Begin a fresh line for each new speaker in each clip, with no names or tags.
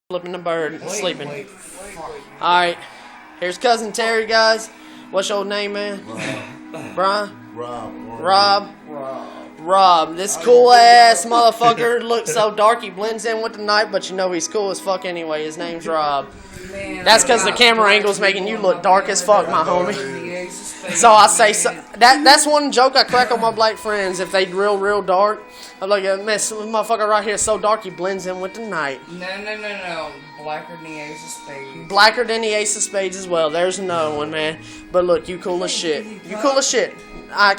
flipping the bird and sleeping. Alright, here's Cousin Terry, guys. What's your name, man? Brian? Rob. This cool ass motherfucker looks so dark he blends in with the night, but you know he's cool as fuck anyway. His name's Rob. That's because the camera angle's making you look dark as fuck, my homie. So I say, that's one joke I crack on my black friends. If they real dark, I'm like, man, this motherfucker right here is so dark he blends in with the night.
No. Blacker than the Ace of Spades.
Blacker than the Ace of Spades as well. There's another one, man. But look, you cool as shit. You cool as shit. I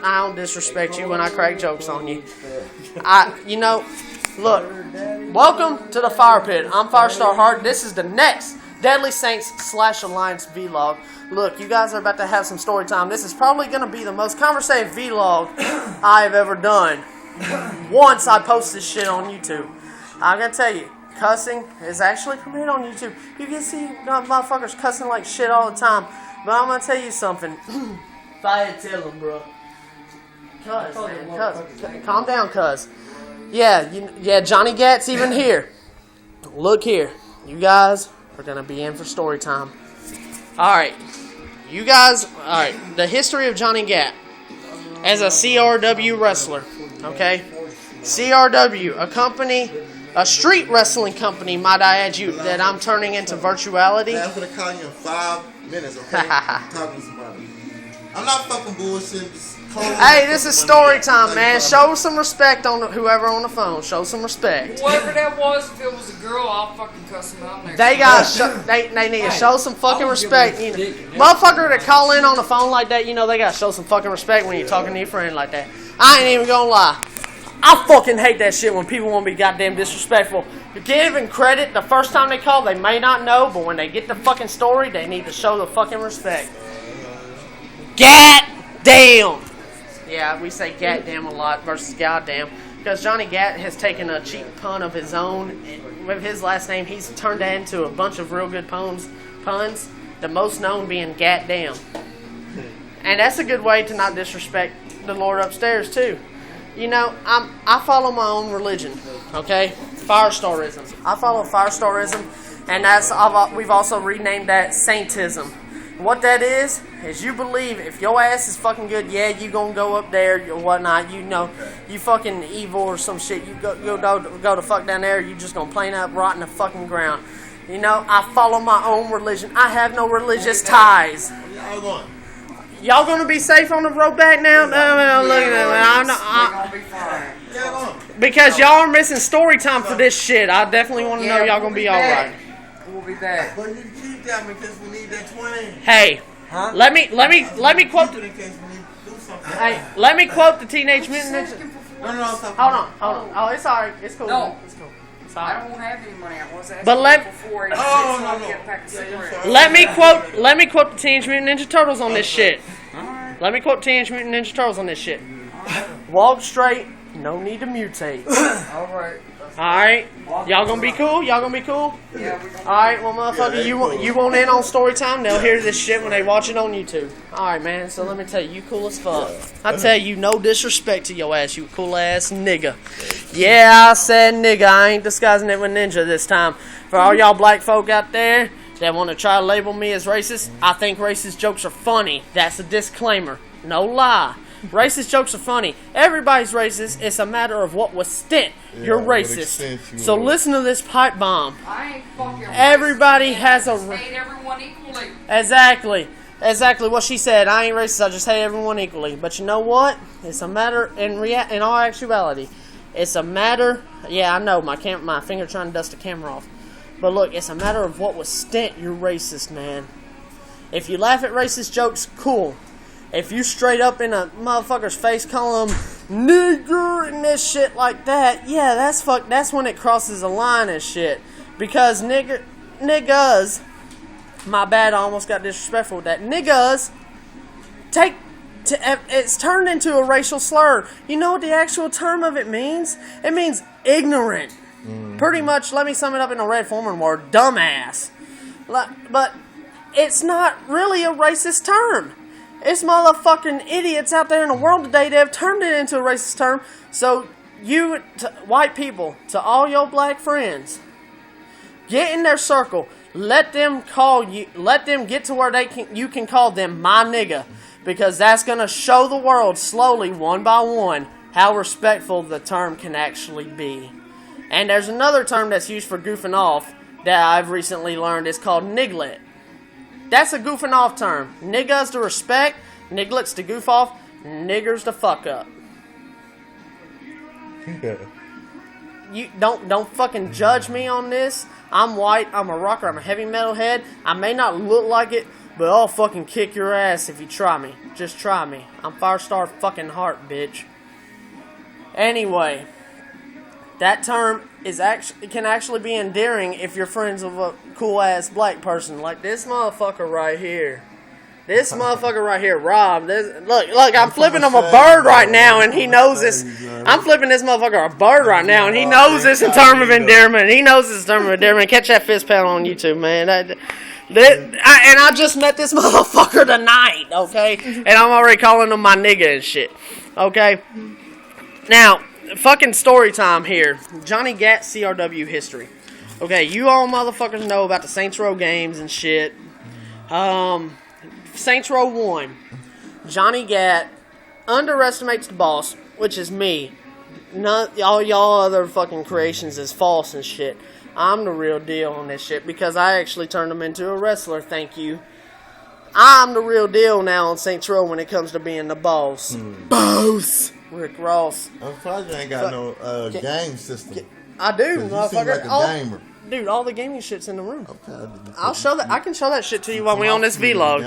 don't disrespect you when I crack jokes on you. Look, welcome to the Fire Pit. I'm Firestar Hart. This is the next Deadly Saints / Alliance vlog. Look, you guys are about to have some story time. This is probably going to be the most conversative vlog I've ever done. Once I post this shit on YouTube. I'm going to tell you, cussing is actually permitted on YouTube. You can see motherfuckers cussing like shit all the time. But I'm going to tell you something. If I had to tell them, bro. Cuz, man. Cuz. Calm down, cuz. Yeah, Johnny Gat's even here. Look here. You guys are going to be in for story time. Alright. The history of Johnny Gat as a CRW wrestler. Okay? CRW, a street wrestling company, might I add you, that I'm turning into virtuality.
I'm going to call you in 5 minutes, okay? I'm talking to somebody. I'm not fucking bullshit.
Hey, this is story time, man. Show some respect on whoever on the phone. Show some respect.
Whatever that was, if it was a girl, I'll fucking cuss them out next
They need to show some fucking respect. You know, motherfucker that call in on the phone like that, you know they gotta show some fucking respect when you're talking to your friend like that. I ain't even gonna lie. I fucking hate that shit when people want to be goddamn disrespectful. Giving credit the first time they call, they may not know, but when they get the fucking story, they need to show the fucking respect. Goddamn! Yeah, we say goddamn a lot versus goddamn. Because Johnny Gat has taken a cheap pun of his own. With his last name, he's turned that into a bunch of real good puns. The most known being goddamn. And that's a good way to not disrespect the Lord upstairs, too. You know, I follow my own religion, okay? Firestarism. I follow Firestarism, and we've also renamed that Saintism. What that is you believe if your ass is fucking good, yeah, you gonna go up there or whatnot. You know, you fucking evil or some shit. You go to fuck down there. You just gonna plain up rot in the fucking ground. You know, I follow my own religion. I have no religious ties. Y'all gonna be safe on the road back now? No, look at that. Because y'all are missing story time for this shit. I definitely want to know y'all gonna be all right.
We'll be back.
But you keep that because we need that 20.
Hey, let me quote. Hey, let me quote the Teenage Mutant Ninja.
No.
Hold on. Oh, it's alright. It's cool.
No.
It's cool.
I don't have any money. I was asking
but
before.
Let me quote the Teenage Mutant Ninja Turtles on this shit. Let me quote Teenage Mutant Ninja Turtles on this shit. Walk straight, no need to mutate. Alright. Y'all gonna be cool?
Yeah,
alright, well motherfucker, you want in on story time? They'll hear this shit when they watch it on YouTube. Alright, man, so let me tell you cool as fuck. I tell you, no disrespect to your ass, you cool ass nigga. Yeah, I said nigga, I ain't disguising it with ninja this time. For all y'all black folk out there that want to try to label me as racist, I think racist jokes are funny. That's a disclaimer. No lie. Racist jokes are funny. Everybody's racist. It's a matter of what extent you're racist. So listen to this pipe bomb.
I ain't fucking
Everybody
racist.
has a...
I hate everyone equally.
Exactly what she said. I ain't racist. I just hate everyone equally. But you know what? It's a matter... In all actuality, it's a matter... Yeah, I know. My finger trying to dust the camera off. But look, it's a matter of what extent you're racist, man. If you laugh at racist jokes, cool. If you straight up in a motherfucker's face call him nigger and this shit like that, yeah, that's when it crosses a line and shit. Because niggas, my bad, I almost got disrespectful with that. Niggas, it's turned into a racial slur. You know what the actual term of it means? It means ignorant. Pretty much, let me sum it up in a Red Foreman word, dumbass. But it's not really a racist term. It's motherfucking idiots out there in the world today that have turned it into a racist term. So, white people, to all your black friends, Get in their circle. Let them call you. Let them get to where you can call them my nigga, because that's gonna show the world slowly, one by one, how respectful the term can actually be. And there's another term that's used for goofing off that I've recently learned. It's called niglet. That's a goofing off term. Niggas to respect, niglets to goof off, niggers to fuck up. You don't fucking judge me on this. I'm white, I'm a rocker, I'm a heavy metal head. I may not look like it, but I'll fucking kick your ass if you try me. Just try me. I'm Firestar fucking heart, bitch. Anyway, that term can actually be endearing if you're friends with a cool ass black person like this motherfucker right here. This motherfucker right here, Rob. Look, I'm flipping him a bird right now, and he knows this. I'm flipping this motherfucker a bird right now, and he knows this in term of endearment. He knows this in term of endearment. Catch that fist pound on YouTube, man. And I just met this motherfucker tonight, okay? And I'm already calling him my nigga and shit, okay? Now, fucking story time here. Johnny Gat CRW history. Okay, you all motherfuckers know about the Saints Row games and shit. Saints Row 1. Johnny Gat underestimates the boss, which is me. All y'all other fucking creations is false and shit. I'm the real deal on this shit because I actually turned him into a wrestler, thank you. I'm the real deal now on Saints Row when it comes to being the boss. Boss! Rick Ross.
I'm surprised you ain't got no game system.
I do,
You
motherfucker.
seem like a gamer.
Dude, all the gaming shit's in the room.
Okay,
I'll show that. I can show that shit to you while we on this vlog.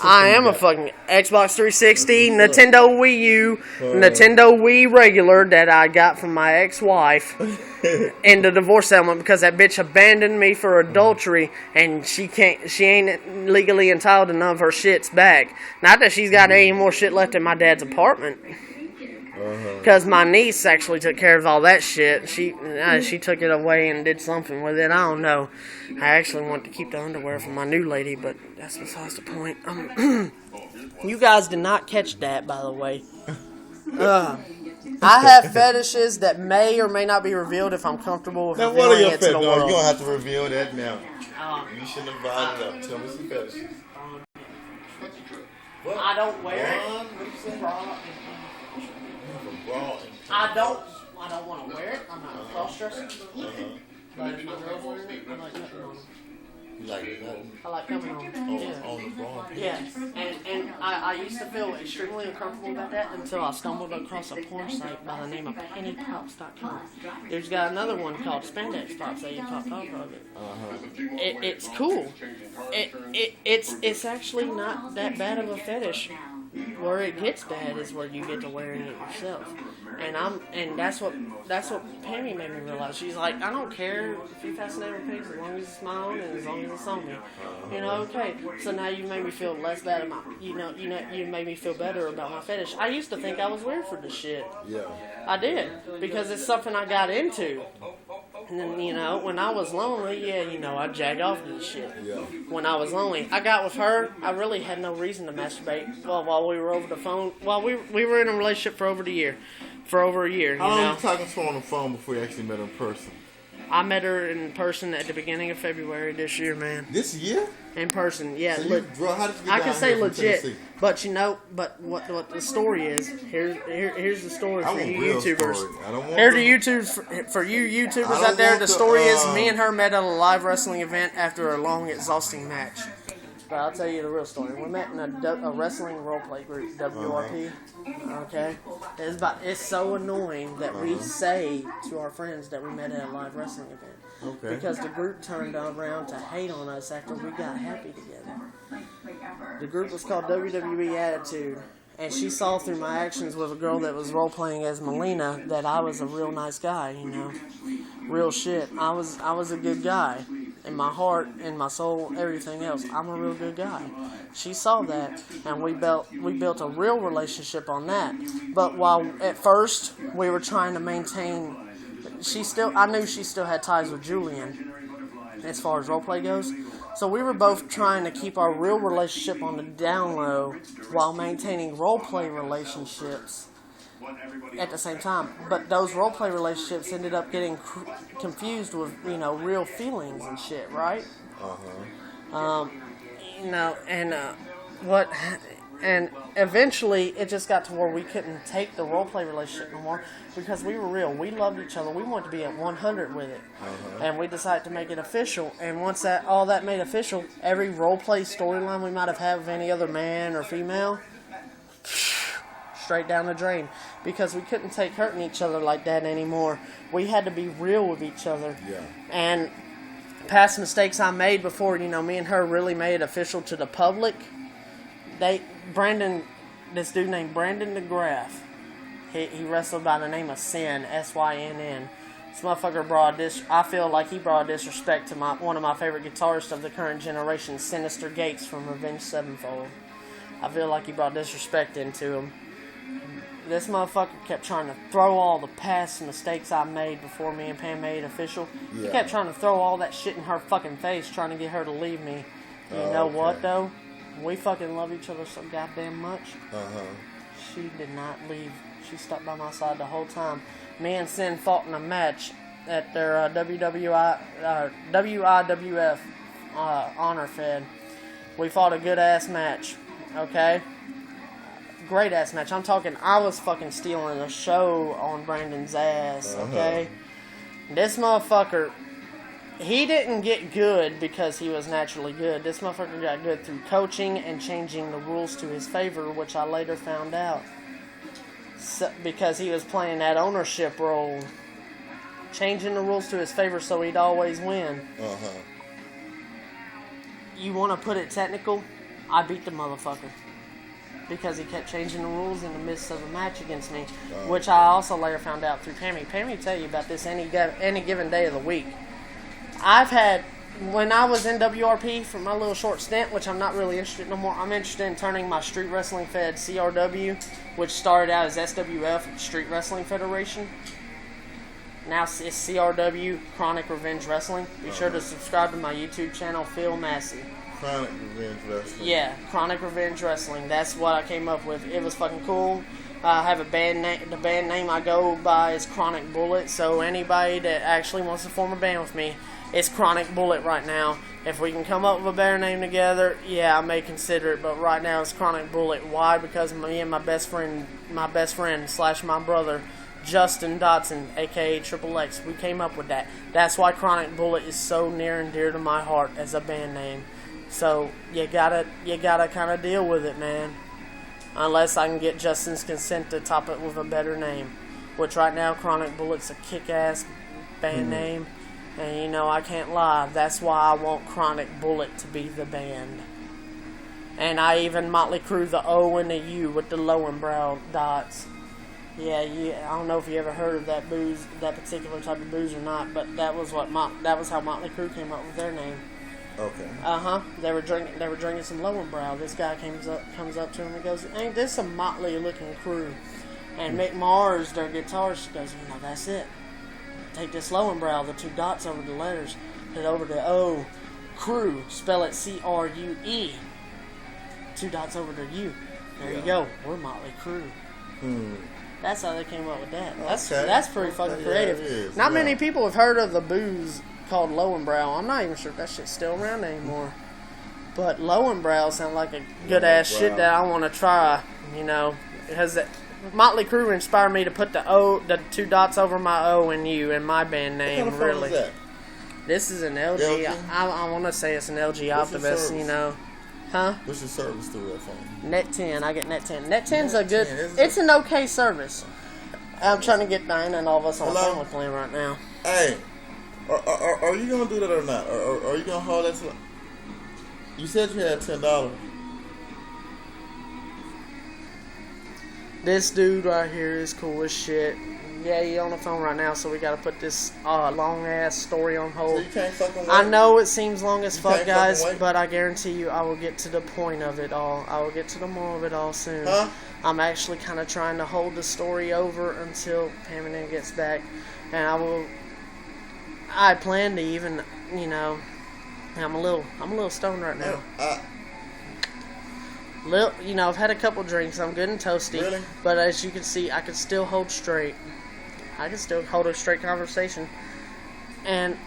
I am a fucking Xbox 360, Nintendo Wii U, Nintendo Wii regular that I got from my ex-wife in the divorce settlement because that bitch abandoned me for adultery and she ain't legally entitled to none of her shits back. Not that she's got any more shit left in my dad's apartment. Because my niece actually took care of all that shit. She took it away and did something with it. I don't know. I actually want to keep the underwear for my new lady, but that's besides the point. You guys did not catch that, by the way. I have fetishes that may or may not be revealed if I'm comfortable with revealing it to the world.
No, you don't have to reveal that now. You shouldn't have brought it up. Tell me some fetishes.
I don't wear it. I don't want to wear it. I'm not a cross-dresser. But if my girl's wearing it, I like nothing on them.
You like it?
I like coming on them.
On the bra?
Yeah. And I used to feel extremely uncomfortable about that until I stumbled across a porn site by the name of pennypops.com. There's got another one called Spandex Pops that you pop off of it. It's cool. It's actually not that bad of a fetish. Where it gets bad is where you get to wearing it yourself, and that's what Pammy made me realize. She's like, I don't care if you fascinate with pigs as long as it's my own and as long as it's on me, Okay, so now you made me feel less bad about you made me feel better about my fetish. I used to think I was weird for this shit.
Yeah,
I did because it's something I got into. And then, when I was lonely, I'd jag off to this shit.
Yeah.
When I was lonely, I got with her. I really had no reason to masturbate while we were over the phone. While we were in a relationship for over a year.
How long were you talking to her on the phone before you actually met her in person?
I met her in person at the beginning of February this year, man.
This year?
In person, yeah.
So
How did you get I can say legit,
Tennessee?
but what the story is, here's the story for you YouTubers.
Here's
the YouTubers for you YouTubers out there. The story is me and her met at a live wrestling event after a long, exhausting match. But I'll tell you the real story. We met in a wrestling roleplay group, WRP. Okay, it's so annoying that we say to our friends that we met at a live wrestling event.
Okay.
Because the group turned around to hate on us after we got happy together. The group was called WWE Attitude, and she saw through my actions with a girl that was role playing as Melina that I was a real nice guy. Real shit. I was a good guy. In my heart, in my soul, everything else, I'm a real good guy. She saw that, and we built a real relationship on that. But while at first we were trying to maintain, I knew she still had ties with Julian, as far as roleplay goes. So we were both trying to keep our real relationship on the down low while maintaining roleplay relationships. at the same time. But those role play relationships ended up getting confused with, you know, real feelings and shit, right? You know, and eventually it just got to where we couldn't take the role play relationship no more because we were real. We loved each other. We wanted to be at 100 with it, and we decided to make it official. And once all that made official, every role play storyline we might have had with any other man or female, straight down the drain, because we couldn't take hurting each other like that anymore. We had to be real with each other.
Yeah. And
past mistakes I made before, you know, me and her really made it official to the public. This dude named Brandon DeGraff, he wrestled by the name of Sin, S-Y-N-N. This motherfucker I feel like he brought disrespect to one of my favorite guitarists of the current generation, Sinister Gates from Revenge Sevenfold. I feel like he brought disrespect into him. This motherfucker kept trying to throw all the past mistakes I made before me and Pam made it official. Yeah. He kept trying to throw all that shit in her fucking face, trying to get her to leave me. You know what, though? We fucking love each other so goddamn much. She did not leave. She stuck by my side the whole time. Me and Sin fought in a match at their WIWF Honor Fed. We fought a good-ass match, okay? Great-ass match. I'm talking, I was fucking stealing a show on Brandon's ass, okay? This motherfucker, he didn't get good because he was naturally good. This motherfucker got good through coaching and changing the rules to his favor, which I later found out. Because he was playing that ownership role. Changing the rules to his favor so he'd always win. You want to put it technical? I beat the motherfucker. Because he kept changing the rules in the midst of a match against me. Which I also later found out through Pammy. Pammy will tell you about this any given day of the week. When I was in WRP for my little short stint, which I'm not really interested in no more, I'm interested in turning my Street Wrestling Fed CRW, which started out as SWF, Street Wrestling Federation. Now it's CRW, Chronic Revenge Wrestling. Be sure to subscribe to my YouTube channel, Phil Massey.
Chronic Revenge Wrestling.
Yeah, Chronic Revenge Wrestling. That's what I came up with. It was fucking cool. I have a band name. The band name I go by is Chronic Bullet. So anybody that actually wants to form a band with me, it's Chronic Bullet right now. If we can come up with a better name together, yeah, I may consider it. But right now it's Chronic Bullet. Why? Because me and my best friend / my brother, Justin Dotson, aka Triple X, we came up with that. That's why Chronic Bullet is so near and dear to my heart as a band name. So you gotta kind of deal with it, man. Unless I can get Justin's consent to top it with a better name, which right now Chronic Bullet's a kick-ass band name, and you know I can't lie. That's why I want Chronic Bullet to be the band. And I even Motley Crue the O and the U with the Lowenbrow dots. Yeah, I don't know if you ever heard of that particular type of booze or not, but that was how Motley Crue came up with their name.
Okay.
They were drinking some Lowenbrow. This guy comes up to him and goes, "Ain't this some motley looking crew?" And Mick Mars, their guitarist, goes, "You know, that's it. Take this Lowenbrow, the two dots over the letters, head over to O, crew, spell it C-R-U-E. Two dots over to U. There you go. We're Motley Crue." That's how they came up with that. That's pretty fucking creative. Not many people have heard of the booze called Lowenbrow. I'm not even sure if that shit's still around anymore. But Lowenbrow sound like a good ass shit that I want to try. You know, because Motley Crue inspired me to put the two dots over my O and U in my band name.
What kind of phone is that?
This is an LG. I want to say it's an LG Optimus. You know. Huh?
What's your service through that phone?
Net 10. I get Net 10. Net 10's a good... It's an okay service. I'm trying to get Diana and all of us on the phone with Glenn right now.
Hey, are you going to do that or not? Or are you going to hold that to... You said you had $10. This dude right here is cool as shit. Yeah, you're on the phone right now, so we gotta put this long-ass story on hold. So you can't fucking wait? I know it seems long as fuck, guys, but I guarantee you I will get to the point of it all. I will get to the more of it all soon. Huh? I'm actually kind of trying to hold the story over until Pam and gets back. And I plan to even, you know... I'm a little stoned right now. I've had a couple drinks. I'm good and toasty.
Really?
But as you can see, I can still hold straight. I can still hold a straight conversation. And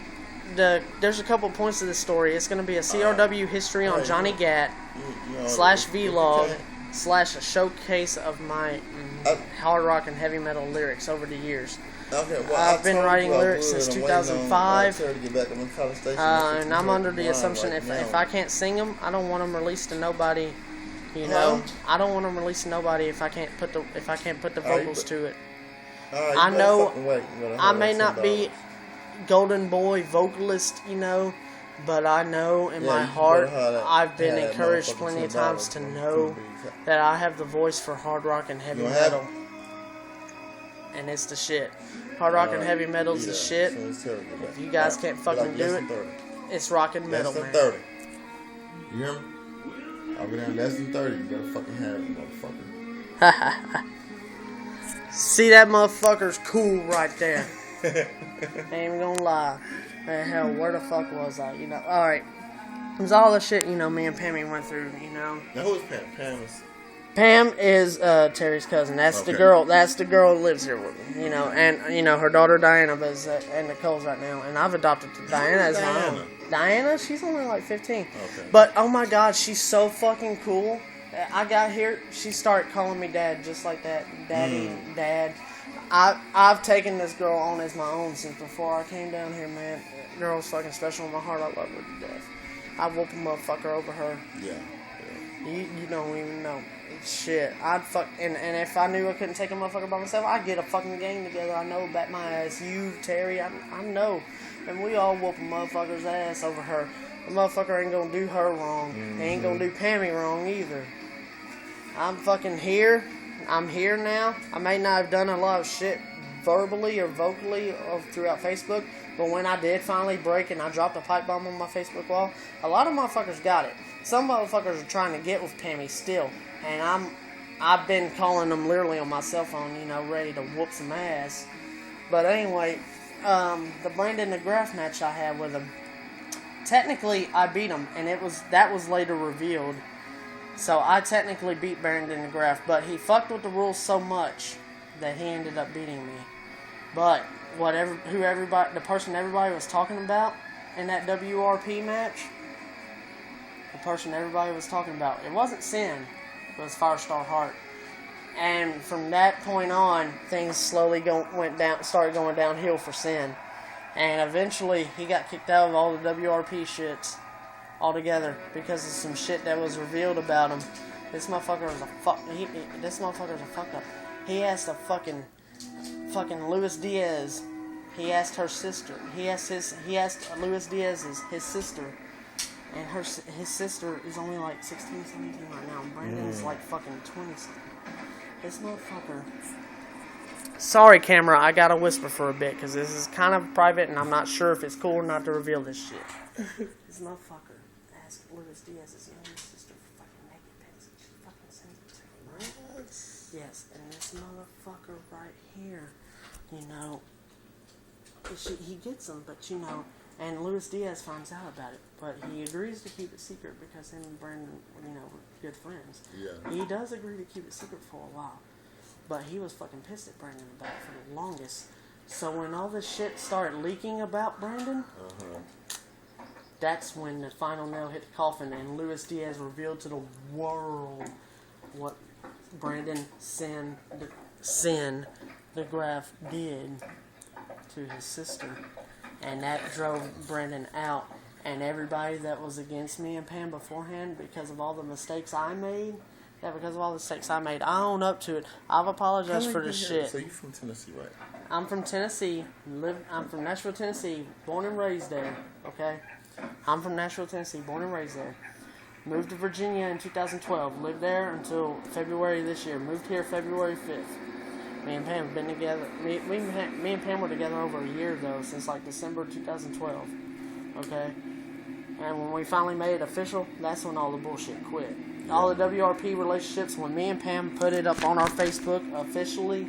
there's a couple points to this story. It's going to be a CRW history on Johnny Gat / vlog / a showcase of my hard rock and heavy metal lyrics over the years.
Okay, well,
I've been writing lyrics since 2005, and I'm under the assumption if I can't sing them, I don't want them released to nobody. I don't want them released to nobody if I can't put the vocals to it. I know I may not be golden boy vocalist, but I know in my heart I've been encouraged plenty of times to know that I have the voice for hard rock and heavy metal. And it's the shit. Hard rock and heavy metal's the shit. If you guys can't fucking do it, it's rock and metal, man.
30. You hear me? I'll be down less than 30. You gotta fucking have it, motherfucker.
See, that motherfucker's cool right there. Ain't even gonna lie. Man, hell, where the fuck was I? Alright. It was all the shit, me and Pammy went through,
Now, who is Pam?
Pam is Terry's cousin. That's the girl. That's the girl who lives here with me. And her daughter Diana is at Nicole's right now, and I've adopted Diana as my own. Diana, she's only like 15.
Okay.
But oh my God, she's so fucking cool. I got here, she started calling me Dad, just like that, Daddy, Dad. I've taken this girl on as my own since before I came down here, man. Girl's fucking special in my heart. I love her to death. I whoop a motherfucker over her.
Yeah.
You don't even know. Shit, I'd fuck, and if I knew I couldn't take a motherfucker by myself, I'd get a fucking gang together. I know, bet my ass. You, Terry, I know. And we all whoop a motherfucker's ass over her. The motherfucker ain't gonna do her wrong. He ain't gonna do Pammy wrong either. I'm fucking here. I'm here now. I may not have done a lot of shit verbally or vocally throughout Facebook, but when I did finally break and I dropped a pipe bomb on my Facebook wall, a lot of motherfuckers got it. Some motherfuckers are trying to get with Pammy still, and I've been calling them literally on my cell phone, ready to whoop some ass. But anyway, the Brandon McGrath match I had with him, technically I beat him, and that was later revealed. So I technically beat Brandon McGrath, but he fucked with the rules so much that he ended up beating me. But the person everybody was talking about in that WRP match, the person everybody was talking about, it wasn't Sin, it was Firestar Heart. And from that point on, things slowly started going downhill for Sin. And eventually, he got kicked out of all the WRP shits altogether because of some shit that was revealed about him. This motherfucker is this motherfucker's a fuck up. He asked a fucking Luis Diaz. He asked her sister. He asked Luis Diaz's his sister. And his sister is only like 16, 17 right now. Brandon's like fucking 20 something. This motherfucker. Sorry, camera, I gotta whisper for a bit because this is kind of private and I'm not sure if it's cool or not to reveal this shit. This motherfucker asked Luis Diaz's younger sister for fucking naked pics and she fucking sends it to him, right? Yes, and this motherfucker right here, he gets them, but and Luis Diaz finds out about it, but he agrees to keep it secret because him and Brandon, were good friends.
Yeah.
He does agree to keep it secret for a while, but he was fucking pissed at Brandon about it for the longest. So when all this shit started leaking about Brandon, that's when the final nail hit the coffin and Luis Diaz revealed to the world what Brandon Sin DeGraff did to his sister. And that drove Brandon out. And everybody that was against me and Pam beforehand, because of all the mistakes I made, I own up to it. I've apologized for this shit.
So you're from Tennessee, right?
I'm from Tennessee. I'm from Nashville, Tennessee. Born and raised there. Okay? I'm from Nashville, Tennessee. Born and raised there. Moved to Virginia in 2012. Lived there until February this year. Moved here February 5th. Me and Pam have been together. Me and Pam were together over a year, though, since like December 2012. Okay? And when we finally made it official, that's when all the bullshit quit. Yeah. All the WRP relationships, when me and Pam put it up on our Facebook officially,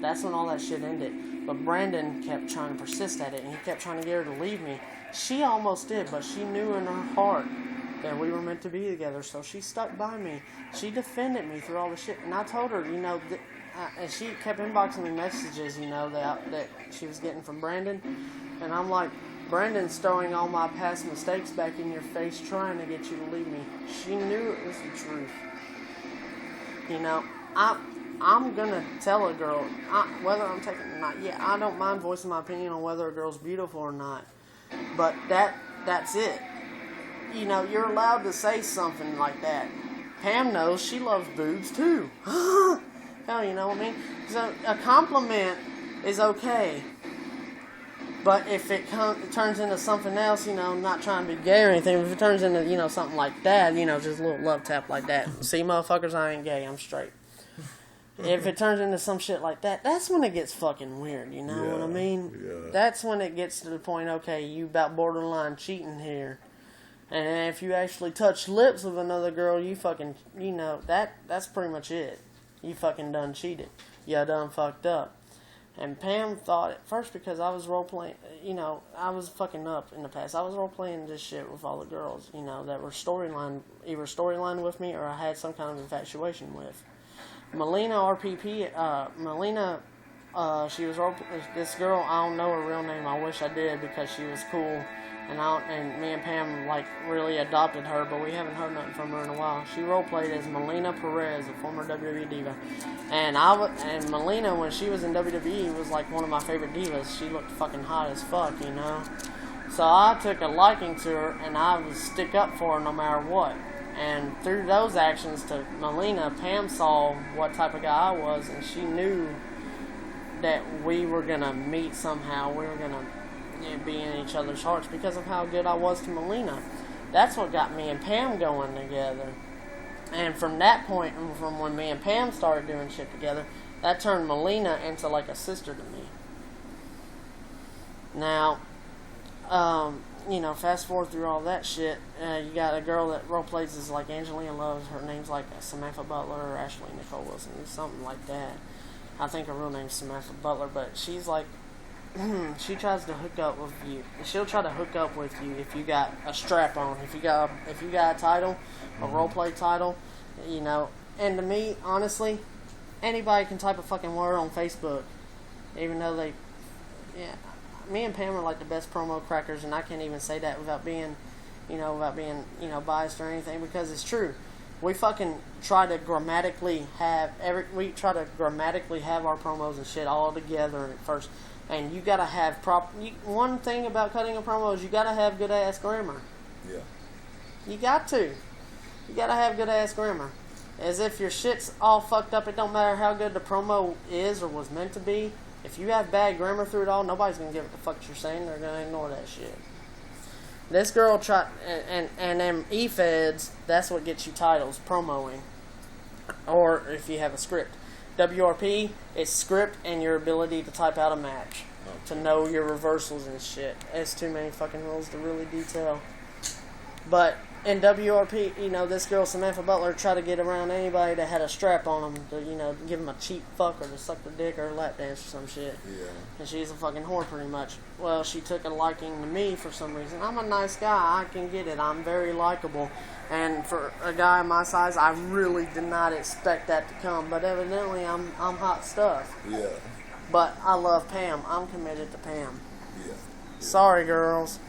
that's when all that shit ended. But Brandon kept trying to persist at it, and he kept trying to get her to leave me. She almost did, but she knew in her heart that we were meant to be together. So she stuck by me. She defended me through all the shit. And I told her, you know, and she kept inboxing me messages, you know, that she was getting from Brandon. And I'm like, Brandon's throwing all my past mistakes back in your face, trying to get you to leave me. She knew it was the truth. You know, I'm gonna tell a girl, whether I'm taking it or not. Yeah, I don't mind voicing my opinion on whether a girl's beautiful or not. But that's it. You know, you're allowed to say something like that. Pam knows she loves boobs too. Hell, you know what I mean? So a compliment is okay. But if it turns into something else, you know, not trying to be gay or anything, if it turns into, you know, something like that, you know, just a little love tap like that. See, motherfuckers, I ain't gay, I'm straight. If it turns into some shit like that, that's when it gets fucking weird, you know what I mean?
Yeah.
That's when it gets to the point, okay, you about borderline cheating here. And if you actually touch lips with another girl, you fucking, you know, that's pretty much it. You fucking done cheated. You done fucked up. And Pam thought at first, because I was role-playing, you know, I was fucking up in the past. I was role-playing this shit with all the girls, you know, that were either storyline with me or I had some kind of infatuation with. Melina RPP, Melina, she was this girl, I don't know her real name, I wish I did because she was cool. And me and Pam, like, really adopted her, but we haven't heard nothing from her in a while. She role-played as Melina Perez, a former WWE diva. And Melina, when she was in WWE, was, like, one of my favorite divas. She looked fucking hot as fuck, you know? So I took a liking to her, and I would stick up for her no matter what. And through those actions to Melina, Pam saw what type of guy I was, and she knew that we were going to meet somehow. We were going to be in each other's hearts because of how good I was to Melina. That's what got me and Pam going together. And from that point, from when me and Pam started doing shit together, that turned Melina into like a sister to me. Now, you know, fast forward through all that shit, you got a girl that role plays as like Angelina Love. Her name's like Samantha Butler or Ashley Nicole Wilson, something like that. I think her real name's Samantha Butler, but she's like, she tries to hook up with you. She'll try to hook up with you if you got a strap on. If you got a title, a role play title, you know. And to me, honestly, anybody can type a fucking word on Facebook, even though me and Pam are like the best promo crackers, and I can't even say that without being biased or anything, because it's true. We fucking try to grammatically have our promos and shit all together at first. And you gotta have one thing about cutting a promo is you gotta have good ass grammar.
Yeah.
You got to. You gotta have good ass grammar. As if your shit's all fucked up, it don't matter how good the promo is or was meant to be. If you have bad grammar through it all, nobody's gonna give a fuck what you're saying. They're gonna ignore that shit. This girl tried, and them E-feds, that's what gets you titles, promoing. Or if you have a script. WRP is script and your ability to type out a match. To know your reversals and shit. It's too many fucking rules to really detail. But in WRP, you know, this girl, Samantha Butler, tried to get around anybody that had a strap on them to, you know, give them a cheap fuck or to suck the dick or lap dance or some shit.
Yeah.
And she's a fucking whore pretty much. Well, she took a liking to me for some reason. I'm a nice guy. I can get it. I'm very likable. And for a guy my size, I really did not expect that to come. But evidently, I'm hot stuff.
Yeah.
But I love Pam. I'm committed to Pam.
Yeah.
Sorry, girls.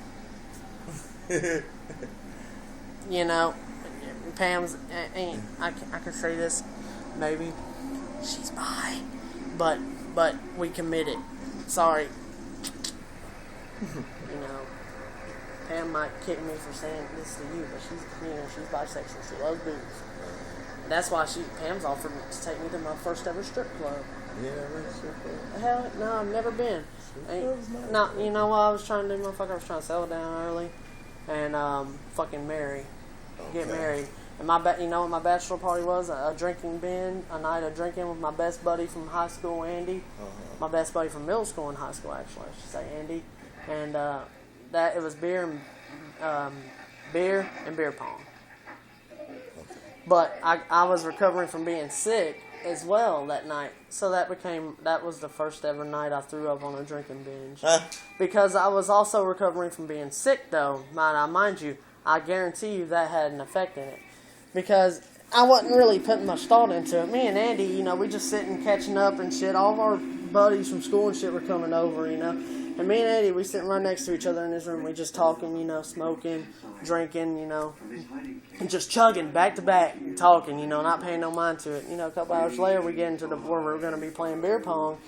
You know, Pam's, I can say this, maybe, she's bi, but we committed. Sorry. You know, Pam might kick me for saying this to you, but she's bisexual. She loves boobs. That's why Pam's offered to take me to my first ever strip club.
Yeah, really strip club?
Hell, no, I've never been. No, you know what I was trying to do, motherfucker? I was trying to settle down early and fucking marry. Get married. And you know what my bachelor party was? A drinking bin, a night of drinking with my best buddy from high school, Andy. My best buddy from middle school and high school, actually, I should say, Andy. And it was beer and beer pong. But I was recovering from being sick as well that night. So that was the first ever night I threw up on a drinking binge. Because I was also recovering from being sick, though. Mind you, I guarantee you that had an effect in it. Because I wasn't really putting much thought into it. Me and Andy, you know, we just sitting catching up and shit. All of our buddies from school and shit were coming over, you know. And me and Andy, we sitting right next to each other in this room. We just talking, you know, smoking, drinking, you know, and just chugging back to back, talking, you know, not paying no mind to it. You know, a couple hours later, we get into the where we're going to be playing beer pong.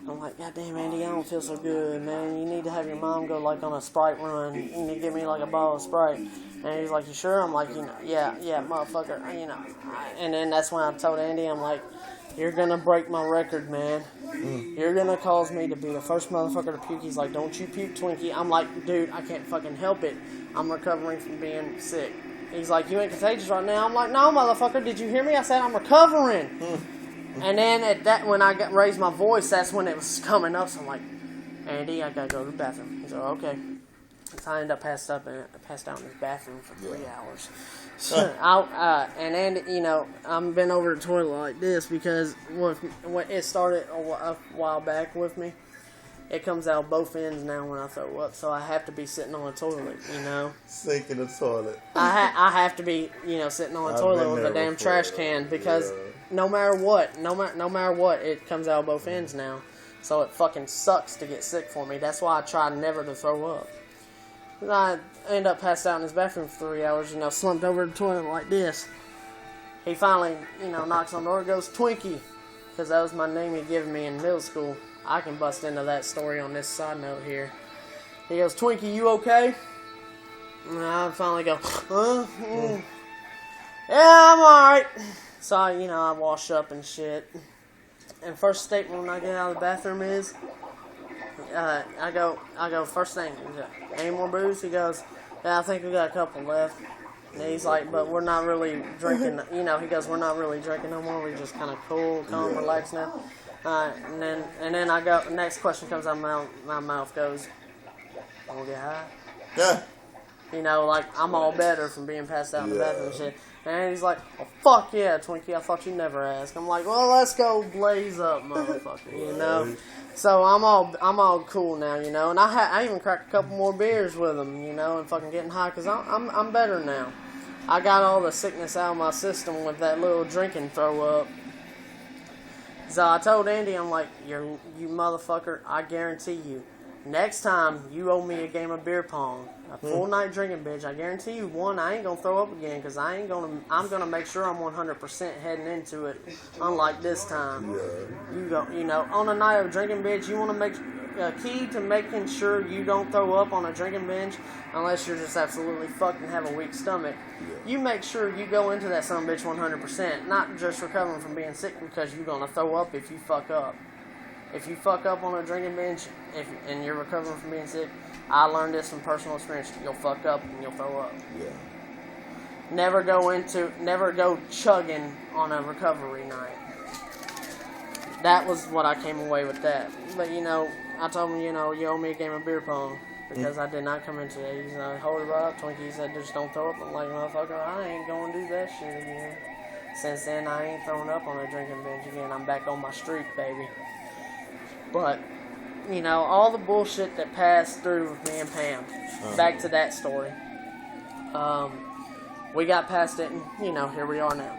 I'm like, God damn, Andy, I don't feel so good, man. You need to have your mom go, like, on a Sprite run. You need to give me, like, a bottle of Sprite. And he's like, you sure? I'm like, you know, yeah, motherfucker, you know. And then that's when I told Andy, I'm like, you're going to break my record, man. You're going to cause me to be the first motherfucker to puke. He's like, don't you puke, Twinkie. I'm like, dude, I can't fucking help it. I'm recovering from being sick. He's like, you ain't contagious right now. I'm like, no, motherfucker, did you hear me? I said I'm recovering. And then at that, when I raised my voice, that's when it was coming up. So I'm like, Andy, I gotta go to the bathroom. He's like, okay. So I ended up passed out in his bathroom for 3 hours. So and Andy, you know, I've been over the toilet like this because when it started a while back with me. It comes out both ends now when I throw up, so I have to be sitting on the toilet, you know.
Sink in the toilet.
I have to be, you know, sitting on the toilet with a damn trash can because no matter what, it comes out both ends now. So it fucking sucks to get sick for me. That's why I try never to throw up. I end up passed out in his bathroom for 3 hours, you know, slumped over the toilet like this. He finally, you know, knocks on the door and goes, Twinkie, because that was my name he'd given me in middle school. I can bust into that story on this side note here. He goes, Twinkie, you okay? And I finally go, huh? Yeah, I'm alright. So, you know, I wash up and shit. And first statement when I get out of the bathroom is, I go, first thing, any more booze? He goes, yeah, I think we got a couple left. And he's like, but we're not really drinking, you know, he goes, we're not really drinking no more. We're just kind of cool, calm, relaxed now. And then I go. Next question comes out of my mouth goes, "Wanna get high?"
Yeah.
You know, like I'm all better from being passed out in the bathroom and shit. And he's like, "Oh fuck yeah, Twinkie! I thought you'd never ask." I'm like, "Well, let's go blaze up, motherfucker." You know. So I'm all cool now, you know. And I even cracked a couple more beers with him, you know, and fucking getting high because I'm better now. I got all the sickness out of my system with that little drinking throw up. So I told Andy, I'm like, you motherfucker, I guarantee you, next time you owe me a game of beer pong, a full night drinking bitch, I guarantee you, one, I ain't gonna throw up again, because I'm gonna make sure I'm 100% heading into it, unlike this time. You know, on a night of drinking bitch, you wanna make a key to making sure you don't throw up on a drinking binge, unless you're just absolutely fucked and have a weak stomach. You make sure you go into that son of a bitch 100%, not just recovering from being sick because you're gonna throw up if you fuck up. If you fuck up on a drinking binge and you're recovering from being sick, I learned this from personal experience. You'll fuck up and you'll throw up. Never go chugging on a recovery night. That was what I came away with that. But you know, I told him, you know, you owe me a game of beer pong. Because I did not come into it. He's like, hold it right up, Twinkie. He said, just don't throw up. I'm like, motherfucker, I ain't going to do that shit again. Since then, I ain't throwing up on a drinking bench again. I'm back on my streak, baby. But, you know, all the bullshit that passed through with me and Pam. Back to that story. We got past it, and, you know, here we are now.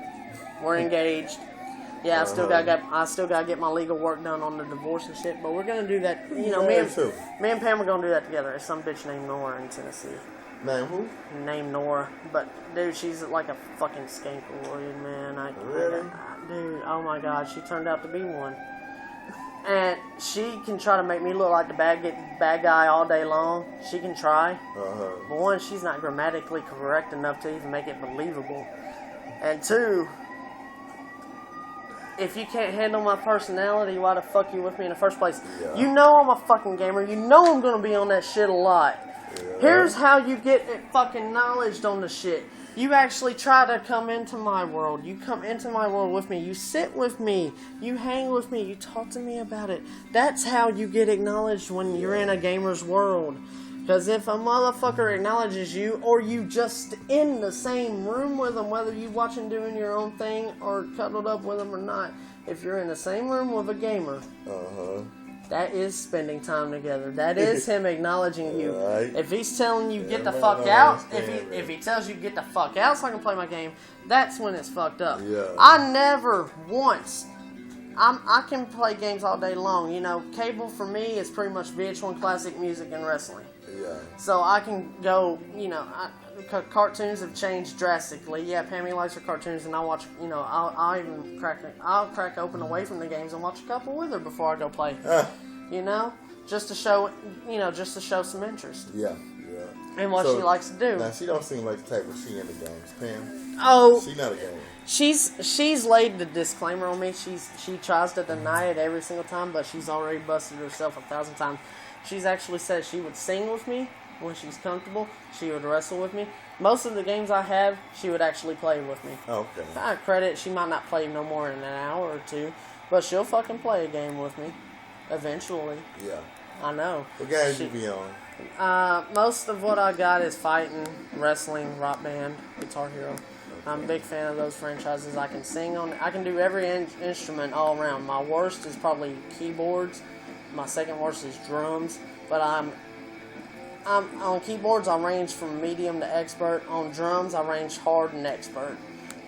We're engaged. Yeah, I still gotta get my legal work done on the divorce and shit, but we're gonna do that. You know, me and Pam are gonna do that together. There's some bitch named Nora in Tennessee.
Name who?
Named Nora, but dude, she's like a fucking skank warrior, man.
Really?
Dude, oh my god, she turned out to be one. And she can try to make me look like the bad guy all day long. She can try. But one, she's not grammatically correct enough to even make it believable. And two, if you can't handle my personality, why the fuck you with me in the first place? You know I'm a fucking gamer. You know I'm gonna be on that shit a lot. Here's how you get fucking knowledge on the shit. You actually try to come into my world. You come into my world with me. You sit with me. You hang with me. You talk to me about it. That's how you get acknowledged when you're in a gamer's world. Because if a motherfucker acknowledges you, or you just in the same room with them, whether you watching doing your own thing or cuddled up with them or not, if you're in the same room with a gamer,
That is spending time together. That is him acknowledging you.
Right.
If he's telling you get the
man,
fuck
I
out,
understand,
if he tells you get the fuck out so I can play my game, that's when it's fucked up.
Yeah.
I never once. I can play games all day long. You know, cable for me is pretty much VH1 classic music and wrestling.
Yeah.
So I can go, you know, cartoons have changed drastically. Yeah, Pammy likes her cartoons, and I watch, you know, I'll crack open away from the games and watch a couple with her before I go play. You know, just to show, you know, just to show some interest.
Yeah.
And what she likes to do.
Now she don't seem like the type of she into games, Pam.
Oh,
She not a gamer.
She's laid the disclaimer on me. She tries to deny it every single time, but she's already busted herself 1,000 times. She's actually said she would sing with me when she's comfortable. She would wrestle with me. Most of the games I have, she would actually play with me.
Okay.
I credit, she might not play no more than an hour or two, but she'll fucking play a game with me eventually.
Yeah.
I know.
What guys you be on?
Most of what I got is fighting, wrestling, rock band, Guitar Hero. I'm a big fan of those franchises. I can sing on. I can do every instrument all around. My worst is probably keyboards. My second worst is drums. But I'm on keyboards. I range from medium to expert. On drums, I range hard and expert.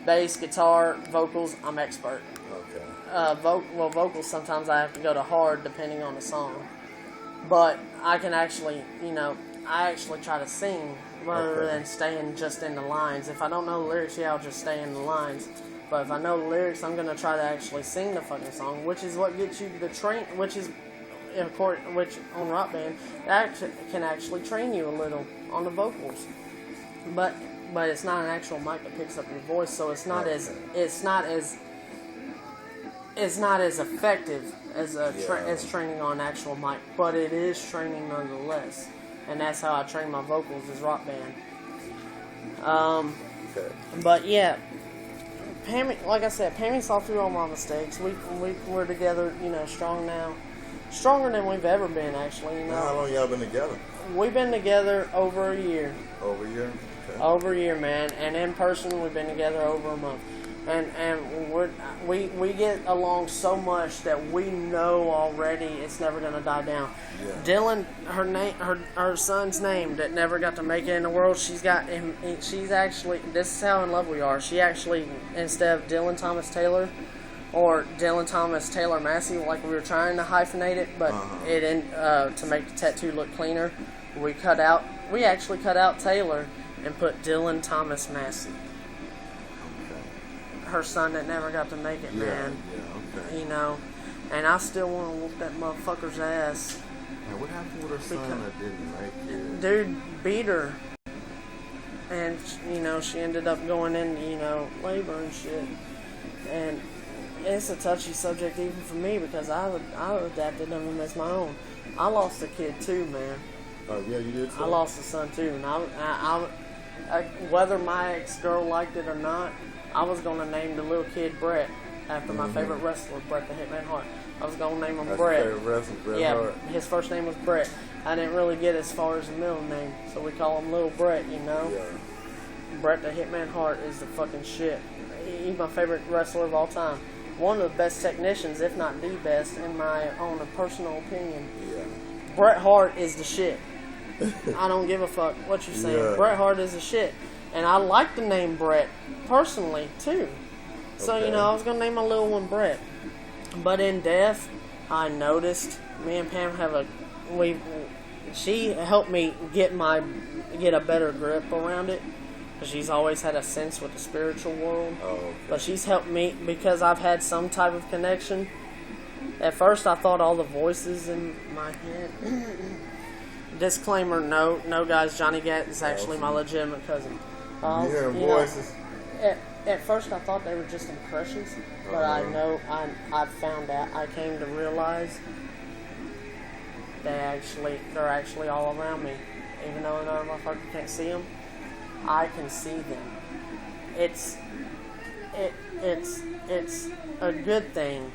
Bass, guitar, vocals, I'm expert.
Okay.
Vocals sometimes I have to go to hard depending on the song. But I can actually, you know, I actually try to sing rather than staying just in the lines. If I don't know the lyrics, yeah, I'll just stay in the lines. But if I know the lyrics, I'm going to try to actually sing the fucking song, which is what gets you the train, which on Rock Band, that can actually train you a little on the vocals. But it's not an actual mic that picks up your voice, so it's not as effective as training on an actual mic, but it is training nonetheless. And that's how I train my vocals is Rock Band. But yeah, Pammy, like I said, Pammy saw through all my mistakes. We're together, you know, strong now, stronger than we've ever been actually. You know.
How long y'all been together?
We've been together over a year.
Over a year. Okay.
Over a year, man. And in person, we've been together over a month. And we get along so much that we know already it's never gonna die down.
Yeah.
Dylan, her son's name that never got to make it in the world. She's got him. She's actually. This is how in love we are. She actually, instead of Dylan Thomas Taylor or Dylan Thomas Taylor Massey, like we were trying to hyphenate it, but to make the tattoo look cleaner, we actually cut out Taylor and put Dylan Thomas Massey. Her son that never got to make it, man.
Yeah, okay.
You know, and I still want to whoop that motherfucker's ass.
Now, what happened with her son that didn't make it?
Dude beat her. And, you know, she ended up going into, you know, labor and shit. And it's a touchy subject even for me because I adapted him as my own. I lost a kid too, man.
Oh, yeah, you did too?
I lost a son too. And I whether my ex-girl liked it or not, I was going to name the little kid Brett after my favorite wrestler, Bret the Hitman Hart. I was going to name him
That's
Brett.
Your favorite wrestler, Bret
yeah,
Hart.
his first name was Brett. I didn't really get as far as the middle name, so we call him Little Brett, you know?
Yeah.
Bret the Hitman Hart is the fucking shit. He's my favorite wrestler of all time. One of the best technicians, if not the best, in my own personal opinion.
Yeah.
Bret Hart is the shit. I don't give a fuck what you're saying.
Yeah.
Bret Hart is the shit. And I like the name Brett, personally, too. So, you know, I was going to name my little one Brett. But in death, I noticed, me and Pam have she helped me get a better grip around it. Because she's always had a sense with the spiritual world.
Oh, okay.
But she's helped me because I've had some type of connection. At first, I thought all the voices in my head. Disclaimer, no guys, Johnny Gat is actually my legitimate cousin.
You hear voices?
At first I thought they were just impressions, but I found out, I came to realize they're actually all around me. Even though another motherfucker can't see them, I can see them. It's a good thing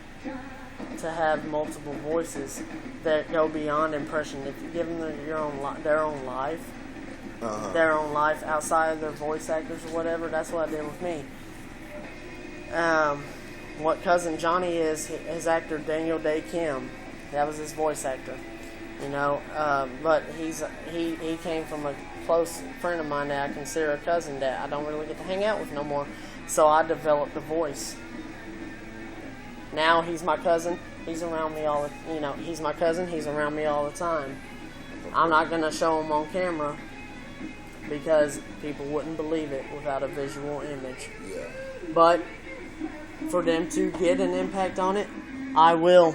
to have multiple voices that go beyond impression. If you give them their own life, their own life outside of their voice actors or whatever, that's what I did with me. What Cousin Johnny is, his actor Daniel Day Kim.
That was his voice actor. You know, but he came from a close friend of mine that I consider a cousin that I don't really get to hang out with no more. So I developed a voice. Now he's my cousin. He's around me all the, he's my cousin. He's around me all the time. I'm not going to show him on camera because people wouldn't believe it without a visual image.
Yeah.
But for them to get an impact on it, I will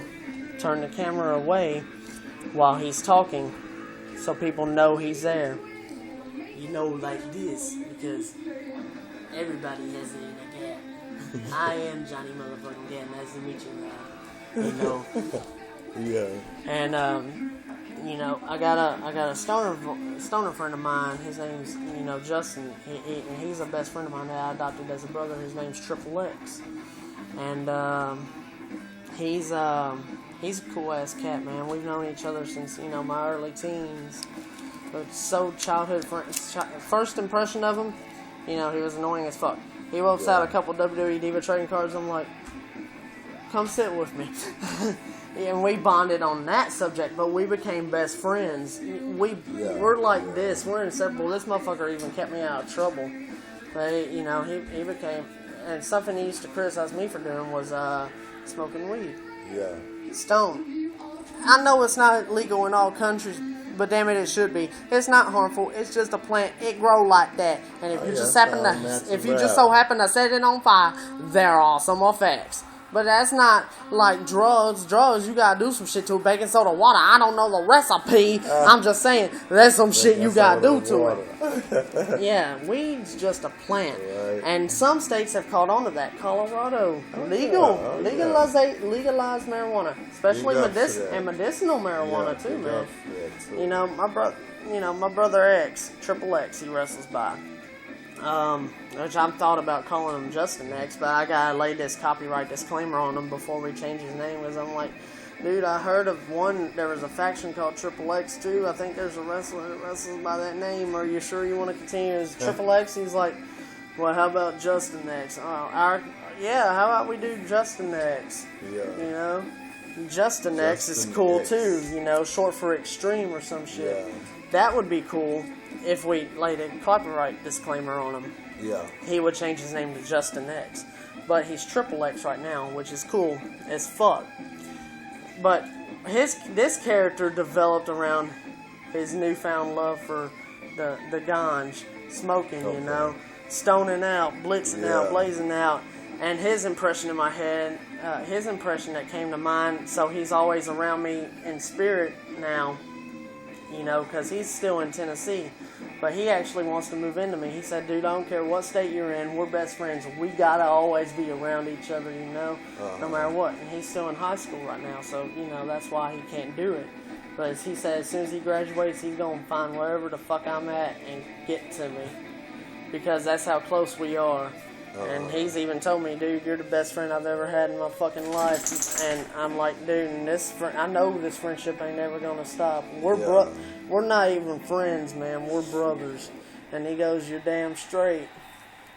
turn the camera away while he's talking so people know he's there. You know, like this, because everybody has it in a gap. I am Johnny motherfucking Gap. Nice to meet you,
Yeah.
And I got a stoner friend of mine. His name's Justin. And he's a best friend of mine that I adopted as a brother. His name's Triple X, and he's a cool ass cat, man. We've known each other since my early teens. But so childhood first impression of him, he was annoying as fuck. He whips out a couple WWE Diva trading cards. I'm like, come sit with me. And we bonded on that subject, but we became best friends. We're like this. We're inseparable. This motherfucker even kept me out of trouble. But he became, and something he used to criticize me for doing was smoking weed.
Yeah.
Stone. I know it's not legal in all countries, but damn it, it should be. It's not harmful. It's just a plant. It grow like that. And if you just so happen to set it on fire, they're awesome effects. But that's not like drugs. Drugs, you gotta do some shit to it. Baking soda, water. I don't know the recipe. I'm just saying, there's some shit you gotta do to it. Yeah, weed's just a plant. Right. And some states have caught on to that. Colorado, legalize marijuana, especially medicinal marijuana too, man. My brother X, Triple X, he wrestles by. Which I've thought about calling him Justin X, but I gotta lay this copyright disclaimer on him before we change his name, because I'm like, dude, I heard of there was a faction called Triple X too. I think there's a wrestler that wrestles by that name. Are you sure you want to continue as Triple X? He's like, well, how about Justin X? How about we do Justin X? Yeah. Justin X is cool too, short for extreme or some shit. Yeah. That would be cool. If we laid a copyright disclaimer on him, he would change his name to Justin X. But he's Triple X right now, which is cool as fuck. But this character developed around his newfound love for the ganj, smoking, stoning out, blitzing out, blazing out. And his impression in my head, his impression that came to mind, so he's always around me in spirit now, because he's still in Tennessee. But he actually wants to move into me. He said, dude, I don't care what state you're in, we're best friends. We gotta always be around each other, no matter what. And he's still in high school right now, so, that's why he can't do it. But he said as soon as he graduates, he's gonna find wherever the fuck I'm at and get to me. Because that's how close we are. And he's even told me, dude, you're the best friend I've ever had in my fucking life. And I'm like, dude, and I know this friendship ain't ever gonna stop. We're not even friends, man. We're brothers. And he goes, you're damn straight,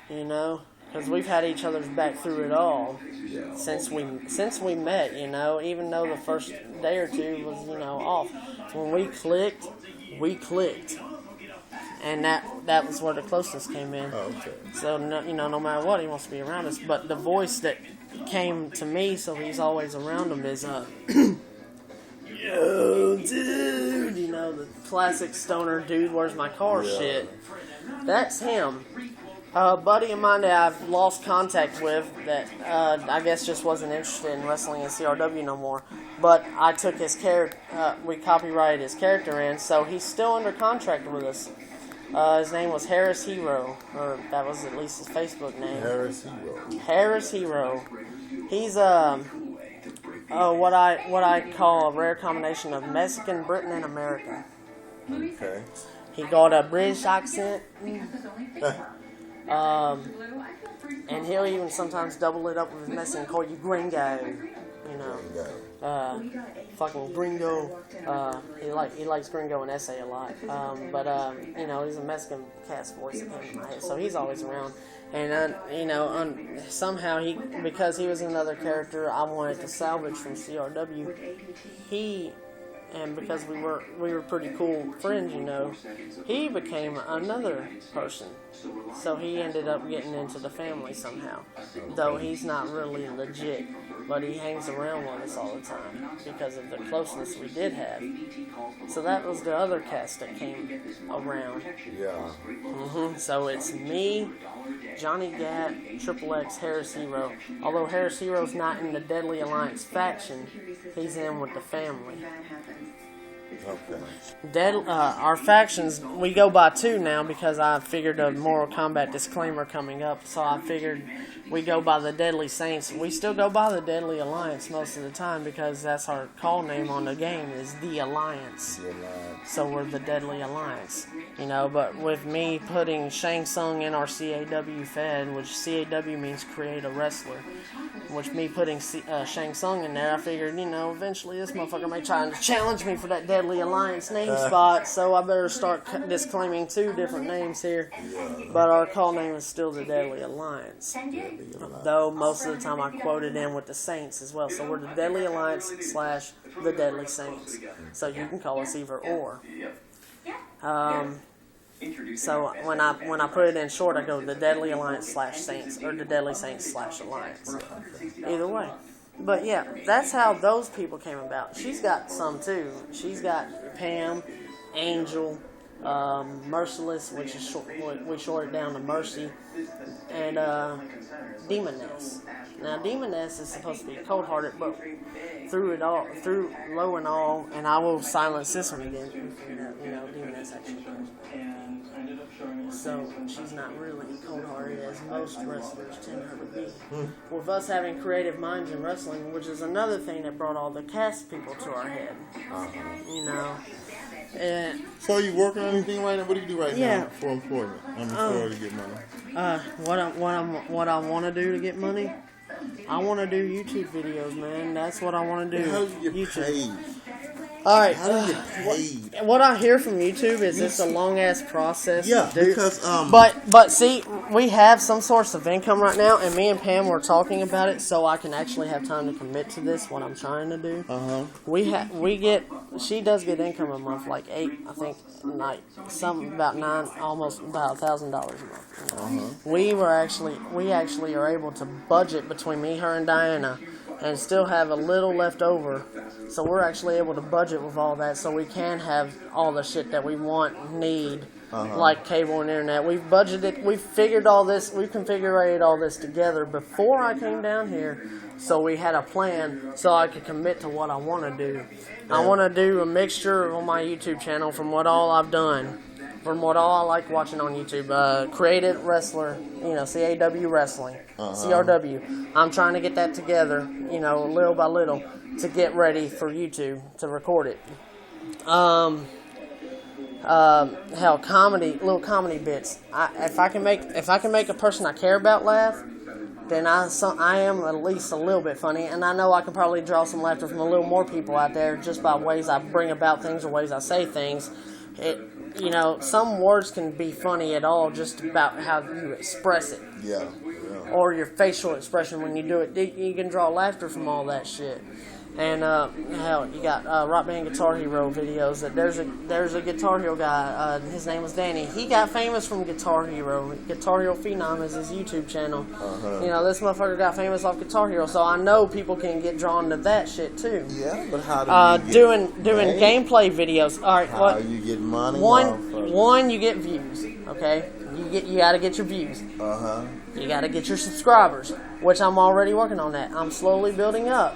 because we've had each other's back through it all since we met, even though the first day or two was, off. When we clicked. And that was where the closeness came in. Oh, okay. So, no matter what, he wants to be around us. But the voice that came to me, so he's always around him, is, yo, dude, the classic stoner dude, where's my car shit. That's him. A buddy of mine that I've lost contact with that I guess just wasn't interested in wrestling in CRW no more. But I took his character, we copyrighted his character in, so he's still under contract with us. His name was Harris Hero, or that was at least his Facebook name. Harris Hero. He's what I call a rare combination of Mexican, Britain, and American.
Okay.
He got a British accent. And he'll even sometimes double it up with his Mexican and call you gringo. you know. Fucking Gringo. He likes Gringo and Essay a lot. You know, he's a Mexican cat's voice that came to my head, so he's always around. And you know, somehow because he was another character I wanted to salvage from CRW. And because we were pretty cool friends, you know, he became another person. So he ended up getting into the family somehow. Though he's not really legit, but he hangs around with us all the time because of the closeness we did have. So that was the other cast that came around.
Yeah.
So it's me, Johnny Gat, Triple X, Harris Hero. Although Harris Hero's not in the Deadly Alliance faction, he's in with the family.
Okay.
Our factions, we go by 2 now because I figured a Mortal Kombat disclaimer coming up, so I figured we go by the Deadly Saints. We still go by the Deadly Alliance most of the time because that's our call name on the game is The Alliance. So we're the Deadly Alliance, you know, but with me putting Shang Tsung in our CAW Fed, which CAW means Create a Wrestler, which me putting Shang Tsung in there, I figured, you know, eventually this motherfucker may try to challenge me for that Deadly Alliance name spot, so I better start disclaiming 2 different names here. But our call name is still the Deadly Alliance. Though most of the time I quote it in with the Saints as well. So we're the Deadly Alliance / the Deadly Saints. So you can call us either or. So when I put it in short, I go the Deadly Alliance / Saints, or the Deadly Saints / Alliance. Either way. But yeah, that's how those people came about. She's got some too. She's got Pam, Angel, Merciless, which is we short it down to Mercy, and Demoness. Now Demoness is supposed to be cold-hearted, but through low and all, and I will silence this one again. You know, Demoness actually does. So she's not really cold-hearted as most wrestlers tend her to be. With us having creative minds in wrestling, which is another thing that brought all the cast people to our head. You know.
So you working on anything right now? What do you do right now for employment? To get money.
What I want to do to get money? I want to do YouTube videos, man. That's what I want to do.
How do you get paid?
All right.
How do you get paid?
What I hear from YouTube is it's a long ass process.
Yeah,
dude.
because
But see, we have some source of income right now, and me and Pam were talking about it, so I can actually have time to commit to this. What I'm trying to do. She does get income a month, like 8, I think, some about 9, almost about $1,000 a month. You know? We actually are able to budget between me, her, and Diana, and still have a little left over. So we're actually able to budget with all that, so we can have all the shit that we need, like cable and internet. We've budgeted, we've figured all this, we've configured all this together before I came down here, so we had a plan so I could commit to what I want to do. I want to do a mixture on my YouTube channel from what all I've done, from what all I like watching on YouTube. Creative Wrestler, you know, CAW Wrestling, CRW. I'm trying to get that together, you know, little by little, to get ready for YouTube to record it. Hell, little comedy bits. If I can make a person I care about laugh, then I am at least a little bit funny, and I know I can probably draw some laughter from a little more people out there just by ways I bring about things or ways I say things. You know, some words can be funny at all just about how you express it.
Yeah.
Or your facial expression when you do it. You can draw laughter from all that shit. And hell, you got Rock Band Guitar Hero videos. There's a Guitar Hero guy. His name was Danny. He got famous from Guitar Hero. Guitar Hero Phenom is his YouTube channel. You know, this motherfucker got famous off Guitar Hero, so I know people can get drawn to that shit too.
Yeah, but how do you
doing gameplay videos? All right,
how you get money?
One, you get views. Okay, you got to get your views. You got to get your subscribers, which I'm already working on that. I'm slowly building up.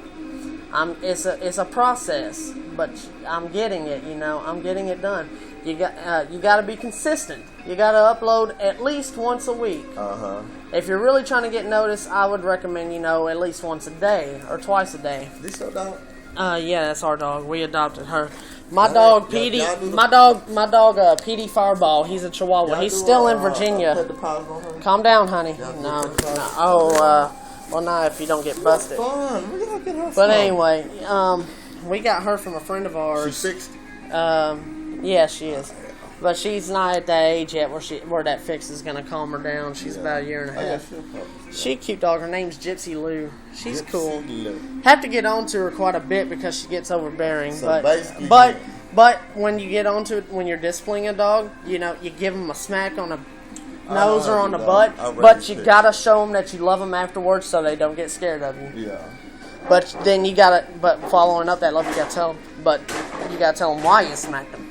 It's a process, but I'm getting it. You know, I'm getting it done. You got to be consistent. You got to upload at least once a week. If you're really trying to get noticed, I would recommend, you know, at least once a day or twice a day.
This your dog?
Yeah, that's our dog. We adopted her. My dog, Petey. My dog, Petey Fireball. He's a Chihuahua. He's still in Virginia.
Put the pause on her.
Calm down, honey. No. Oh, Well, not if you don't get busted.
Fun. We're gonna get her
But
fun.
anyway, we got her from a friend of ours.
She's 60.
Yeah, she is. But she's not at that age yet where that fix is going to calm her down. She's about a year and a half. She's a cute dog. Her name's Gypsy Lou. She's cool.
Lou.
Have to get onto her quite a bit because she gets overbearing.
So basically,
but when you get onto it, when you're disciplining a dog, you give them a smack on the nose or on the butt. But you got to show them that you love them afterwards so they don't get scared of you.
Yeah.
But then you got to, following up that love, you got to tell them, why you smacked them.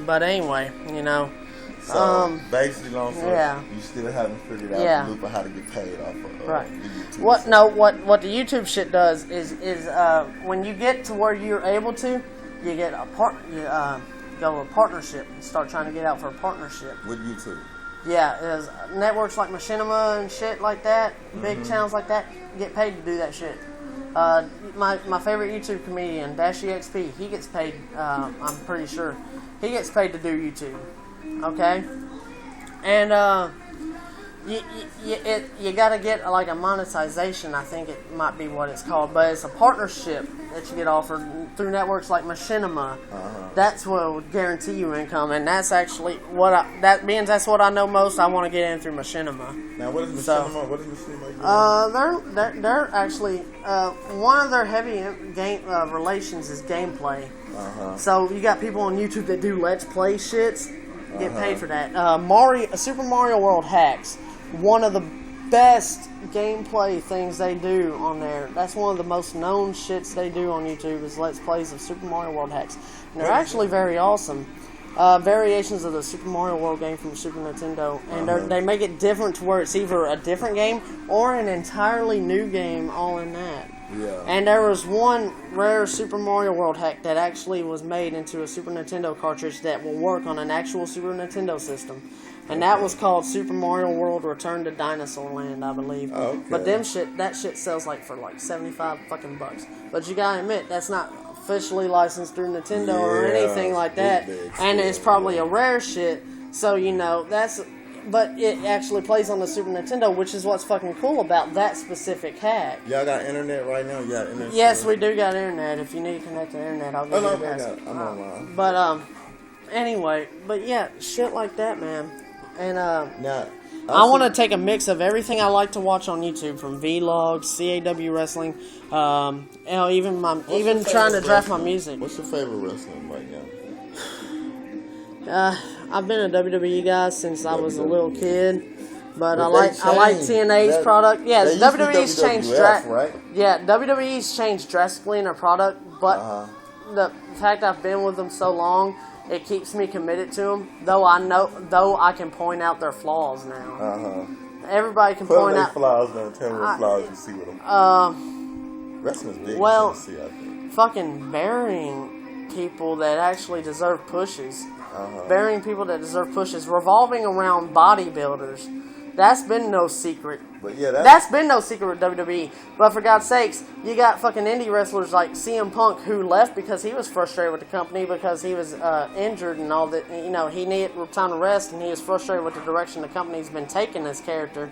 But anyway,
So basically, long story,
yeah.
you still haven't figured out the loop of how to get paid off of
right.
the YouTube.
What the YouTube shit does is when you get to where you're able to, you get go a partnership and start trying to get out for a partnership.
With YouTube.
Yeah, there's networks like Machinima and shit like that, big channels like that, get paid to do that shit. My favorite YouTube comedian, DashEXP, he gets paid, I'm pretty sure, he gets paid to do YouTube, okay? And you got to get like a monetization, I think it might be what it's called, but it's a partnership that you get offered through networks like Machinima. That's what would guarantee you income, and that's actually that's what I know most. I want to get in through Machinima.
Now, what is Machinima? What is Machinima?
They're actually one of their heavy relations is gameplay. So you got people on YouTube that do Let's Play shits, get paid for that. Super Mario World hacks, one of the best gameplay things they do on there. That's one of the most known shits they do on YouTube is Let's Plays of Super Mario World hacks. And they're actually very awesome. Variations of the Super Mario World game from Super Nintendo, and they make it different to where it's either a different game or an entirely new game all in that.
Yeah.
And there was one rare Super Mario World hack that actually was made into a Super Nintendo cartridge that will work on an actual Super Nintendo system. And that was called Super Mario World Return to Dinosaur Land, I believe.
Oh, okay.
But that shit sells for $75 fucking bucks. But you gotta admit, that's not officially licensed through Nintendo or anything like that. And it's probably a rare shit. So, but it actually plays on the Super Nintendo, which is what's fucking cool about that specific hack.
Y'all got internet right now? You got internet?
Yes, we do got internet. If you need to connect to the internet, I'll give you the password.
I'm online.
But, anyway, yeah, shit like that, man. And,
now,
I want to take a mix of everything I like to watch on YouTube, from vlogs, CAW wrestling, even trying to draft my music.
What's your favorite wrestling right
now? I've been a WWE guy since I was a little kid, but I like TNA's product. Yeah, WWE's changed
right?
Yeah, WWE's changed drastically in their product, but the fact I've been with them so long, it keeps me committed to them. Though I can point out their flaws now. Everybody can point out
flaws. Now, tell me what flaws you see with them. Wrestling's big.
Well,
I think.
fucking burying people that actually deserve pushes. Burying people that deserve pushes, revolving around bodybuilders. That's been no secret.
But yeah,
that's been no secret with WWE. But for God's sakes, you got fucking indie wrestlers like CM Punk who left because he was frustrated with the company because he was injured and all that. He needed time to rest, and he was frustrated with the direction the company's been taking his character.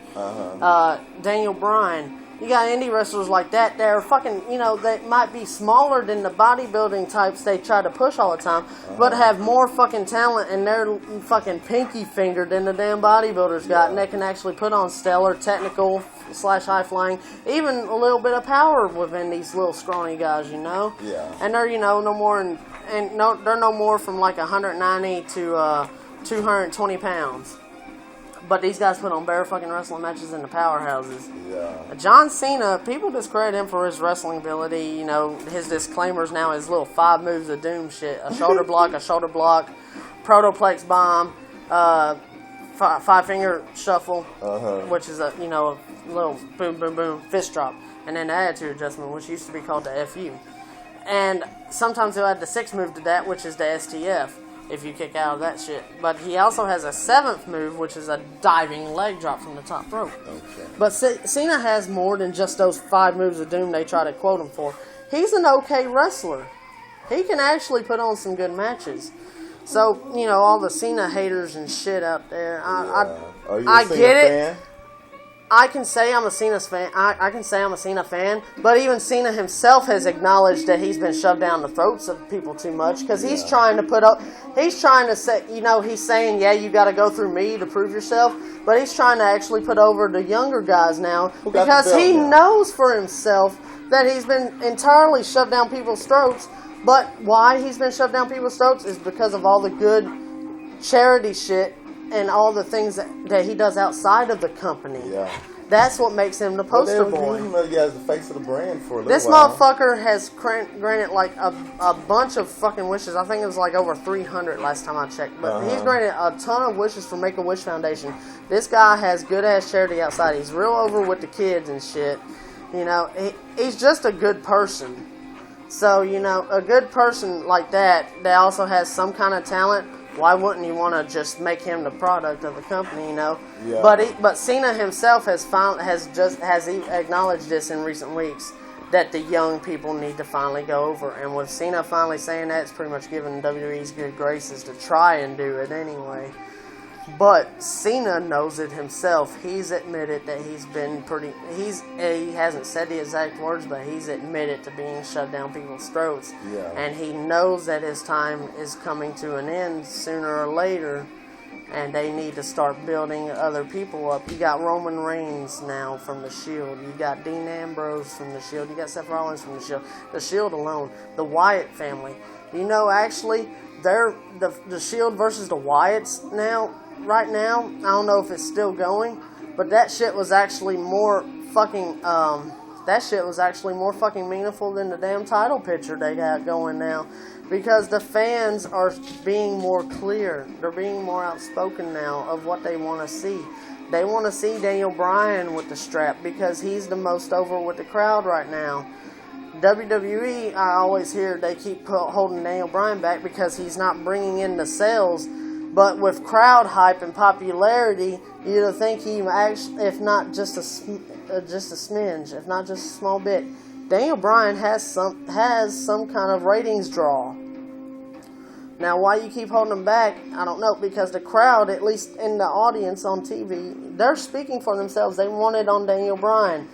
Daniel Bryan. You got indie wrestlers like that are fucking, that might be smaller than the bodybuilding types they try to push all the time, but have more fucking talent and they're fucking pinky fingered than the damn bodybuilders got, and they can actually put on stellar technical / high flying, even a little bit of power within these little scrawny guys, Yeah. And they're, no more, they're no more from like 190 to 220 pounds. But these guys put on bare fucking wrestling matches in the powerhouses. Yeah. John Cena, people discredit him for his wrestling ability. His disclaimers now is little 5 moves of doom shit. A shoulder block, protoplex bomb, 5-finger shuffle, which is a little boom, boom, boom, fist drop. And then the attitude adjustment, which used to be called the FU. And sometimes he'll add the 6th move to that, which is the STF. If you kick out of that shit. But he also has a 7th move, which is a diving leg drop from the top rope. Okay. But Cena has more than just those 5 moves of doom they try to quote him for. He's an okay wrestler. He can actually put on some good matches. So, all the Cena haters and shit out there, I get it. I can say I'm a Cena fan. I can say I'm a Cena fan, but even Cena himself has acknowledged that he's been shoved down the throats of people too much because he's trying to put up. He's trying to say, he's saying, yeah, you got to go through me to prove yourself, but he's trying to actually put over the younger guys now because he knows for himself that he's been entirely shoved down people's throats. But why he's been shoved down people's throats is because of all the good charity shit and all the things that he does outside of the company. Yeah. That's what makes him the poster boy.
He has the face of the brand for a little
This motherfucker has granted like a bunch of fucking wishes. I think it was like over 300 last time I checked. But he's granted a ton of wishes for Make-A-Wish Foundation. This guy has good-ass charity outside. He's real over with the kids and shit. He's just a good person. So, a good person like that also has some kind of talent. Why wouldn't you want to just make him the product of the company, Yeah. But Cena himself has acknowledged this in recent weeks that the young people need to finally go over. And with Cena finally saying that, it's pretty much giving WWE's good graces to try and do it anyway. But Cena knows it himself. He's admitted that he's been he hasn't said the exact words, but he's admitted to being shoved down people's throats. Yeah. And he knows that his time is coming to an end sooner or later, and they need to start building other people up. You got Roman Reigns now from The Shield. You got Dean Ambrose from The Shield. You got Seth Rollins from The Shield. The Shield alone. The Wyatt family. Actually, they're the Shield versus the Wyatts now. Right now, I don't know if it's still going, but that shit was actually more fucking meaningful than the damn title picture they got going now, because the fans are being more clear. They're being more outspoken now of what they want to see. They want to see Daniel Bryan with the strap because he's the most over with the crowd right now. WWE, I always hear they keep holding Daniel Bryan back because he's not bringing in the sales. But with crowd hype and popularity, you'd think he actually, if not just a smidge, if not just a small bit, Daniel Bryan has some kind of ratings draw. Now, why you keep holding him back, I don't know, because the crowd, at least in the audience on TV, they're speaking for themselves. They want it on Daniel Bryan.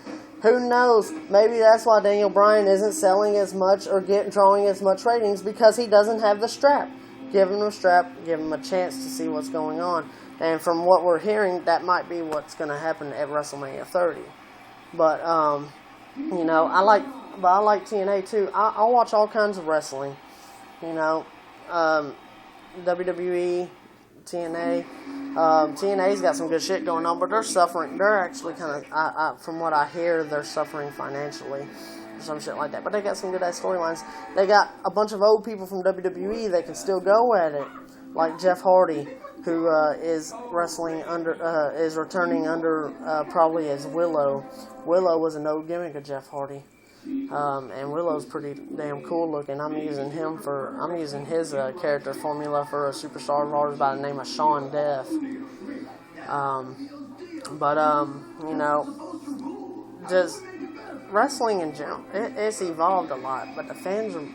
Who knows? Maybe that's why Daniel Bryan isn't selling as much or drawing as much ratings, because he doesn't have the strap. Give him a strap, give him a chance to see what's going on. And from what we're hearing, that might be what's going to happen at WrestleMania 30. But, I like TNA too. I watch all kinds of wrestling. WWE, TNA. TNA's got some good shit going on, but they're suffering. They're actually kind of, from what I hear, they're suffering financially. Some shit like that, but they got some good ass storylines. They got a bunch of old people from WWE that can still go at it, like Jeff Hardy, who is returning under probably as Willow. Willow was an old gimmick of Jeff Hardy, and Willow's pretty damn cool looking. I'm using his character formula for a superstar of ours by the name of Sean Death. Just wrestling in general, it's evolved a lot, but the fans are,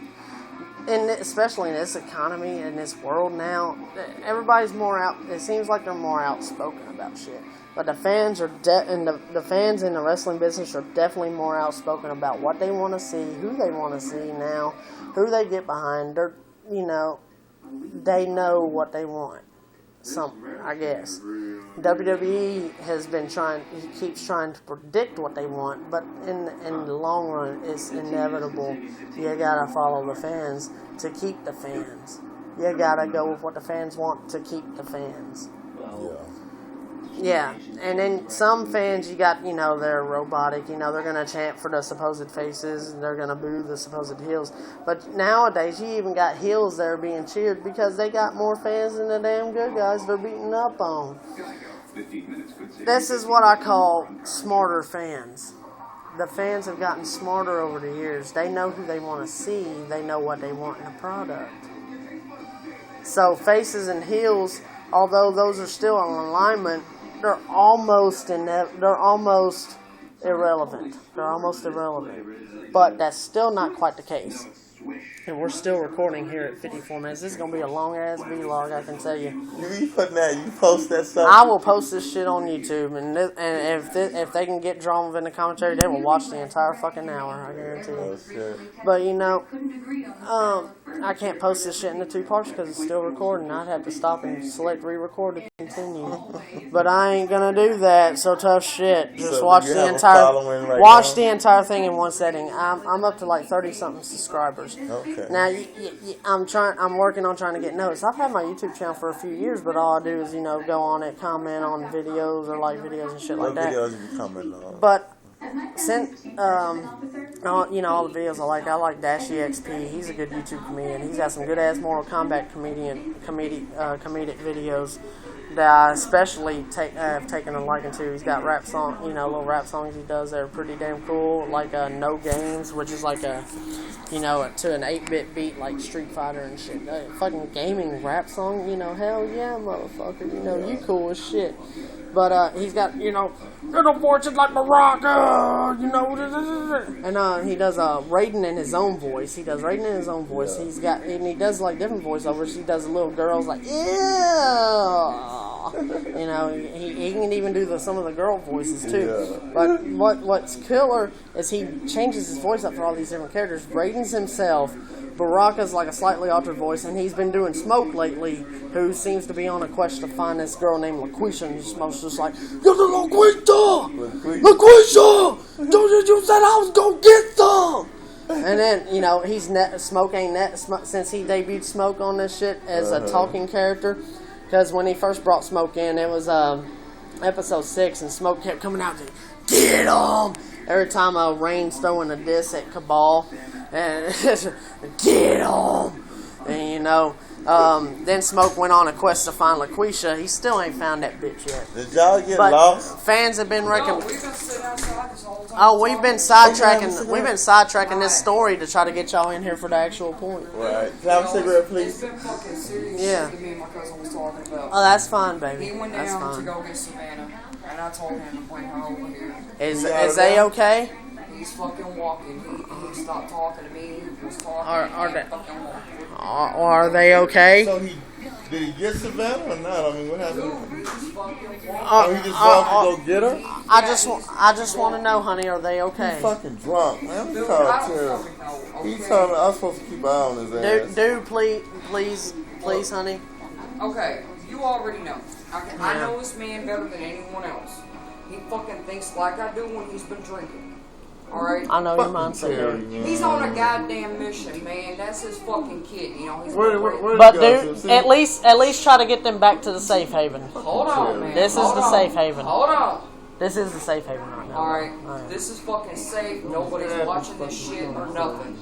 and especially in this economy, in this world now, everybody's more out. It seems like they're more outspoken about shit. But the fans are the fans in the wrestling business are definitely more outspoken about what they want to see, who they want to see now, who they get behind. They know what they want. I guess. WWE has been keeps trying to predict what they want, but in the long run, it's inevitable. You gotta follow the fans to keep the fans. You gotta go with what the fans want to keep the fans. Yeah, and then some fans, you got, they're robotic, they're going to chant for the supposed faces, and they're going to boo the supposed heels. But nowadays, you even got heels that are being cheered because they got more fans than the damn good guys they're beating up on. This is what I call smarter fans. The fans have gotten smarter over the years. They know who they want to see. They know what they want in a product. So faces and heels, although those are still in alignment, they're almost irrelevant. But that's still not quite the case. And we're still recording here at 54 minutes. This is going to be a long-ass vlog, I can tell you.
You putting that, you post that stuff?
I will post this shit on YouTube, and if they can get drawn in the commentary, they will watch the entire fucking hour, I guarantee you.
Oh, shit.
But, you know, I can't post this shit into 2 parts because it's still recording. I'd have to stop and select re-record to continue. But I ain't going to do that, so tough shit. Just watch the entire thing in one setting. I'm up to like 30-something subscribers.
Okay.
Now, I'm working on trying to get noticed. I've had my YouTube channel for a few years, but all I do is, you know, go on it, comment on videos or like videos and shit like that.
What videos you comment on?
But since, you know, all the videos I like Dash EXP. He's a good YouTube comedian. He's got some good-ass Mortal Kombat comedic videos that I especially have taken a liking to. He's got rap song, you know, little rap songs he does that are pretty damn cool, like No Games, which is like a, you know, to an 8-bit beat like Street Fighter and shit. Fucking gaming rap song, you know, hell yeah, motherfucker, you know, you cool as shit. But he's got, you know, little voices like Baraka, you know, and he does Raiden in his own voice. He does Raiden in his own voice.
Yeah.
And he does like different voiceovers. He does little girls like, yeah. You know, he can even do some of the girl voices too.
Yeah.
But what's killer is he changes his voice up for all these different characters. Raiden's himself. Baraka's like a slightly altered voice, and he's been doing Smoke lately, who seems to be on a quest to find this girl named LaQuisha, and Smoke's just like, you're the LaQuisha! LaQuisha! You said I was gonna get some! And then, you know, Smoke ain't since he debuted Smoke on this shit as a talking character, because when he first brought Smoke in, it was episode 6, and Smoke kept coming out to get him! Every time Rain's throwing a diss at Cabal, and get him! And you know, then Smoke went on a quest to find LaQuisha. He still ain't found that bitch yet.
Did y'all get lost?
Fans have been
No, we've been sitting outside this whole time.
Oh, we've been sidetracking this story to try to get y'all in here for the actual point.
Right. Can I have a cigarette, please?
It's been fucking serious
Yeah.
shit that me and my cousin was talking about.
Oh, that's fine, baby.
He went
That's
down to
fine.
go get Savannah, and I told him to bring her over here.
Is they okay?
He's fucking walking. He stopped talking to me. He was talking.
Are they okay?
So did he get Savannah or not? I mean, what happened?
Dude, he just fucking
He
walking.
just walked to go get her?
I just want to know, honey, are they okay?
He's fucking drunk, man. I'm
Dude,
tired
I
of
don't
him.
fucking know.
He
Okay.
told me I was supposed to keep an eye on his ass.
Dude, please, honey.
Okay, you already know. I know this man better than anyone else. He fucking thinks like I do when he's been drinking. Alright?
I know your mindset.
Terry, man.
He's on a goddamn mission, man. That's his fucking kid, you know. He's
Where
But
did he go
dude,
to?
at least try to get them back to the safe haven.
Hold on, man.
This is
Hold
the
on.
safe haven.
Hold on.
This is the safe haven right now.
Alright, this is fucking safe. Nobody's watching this shit or nothing.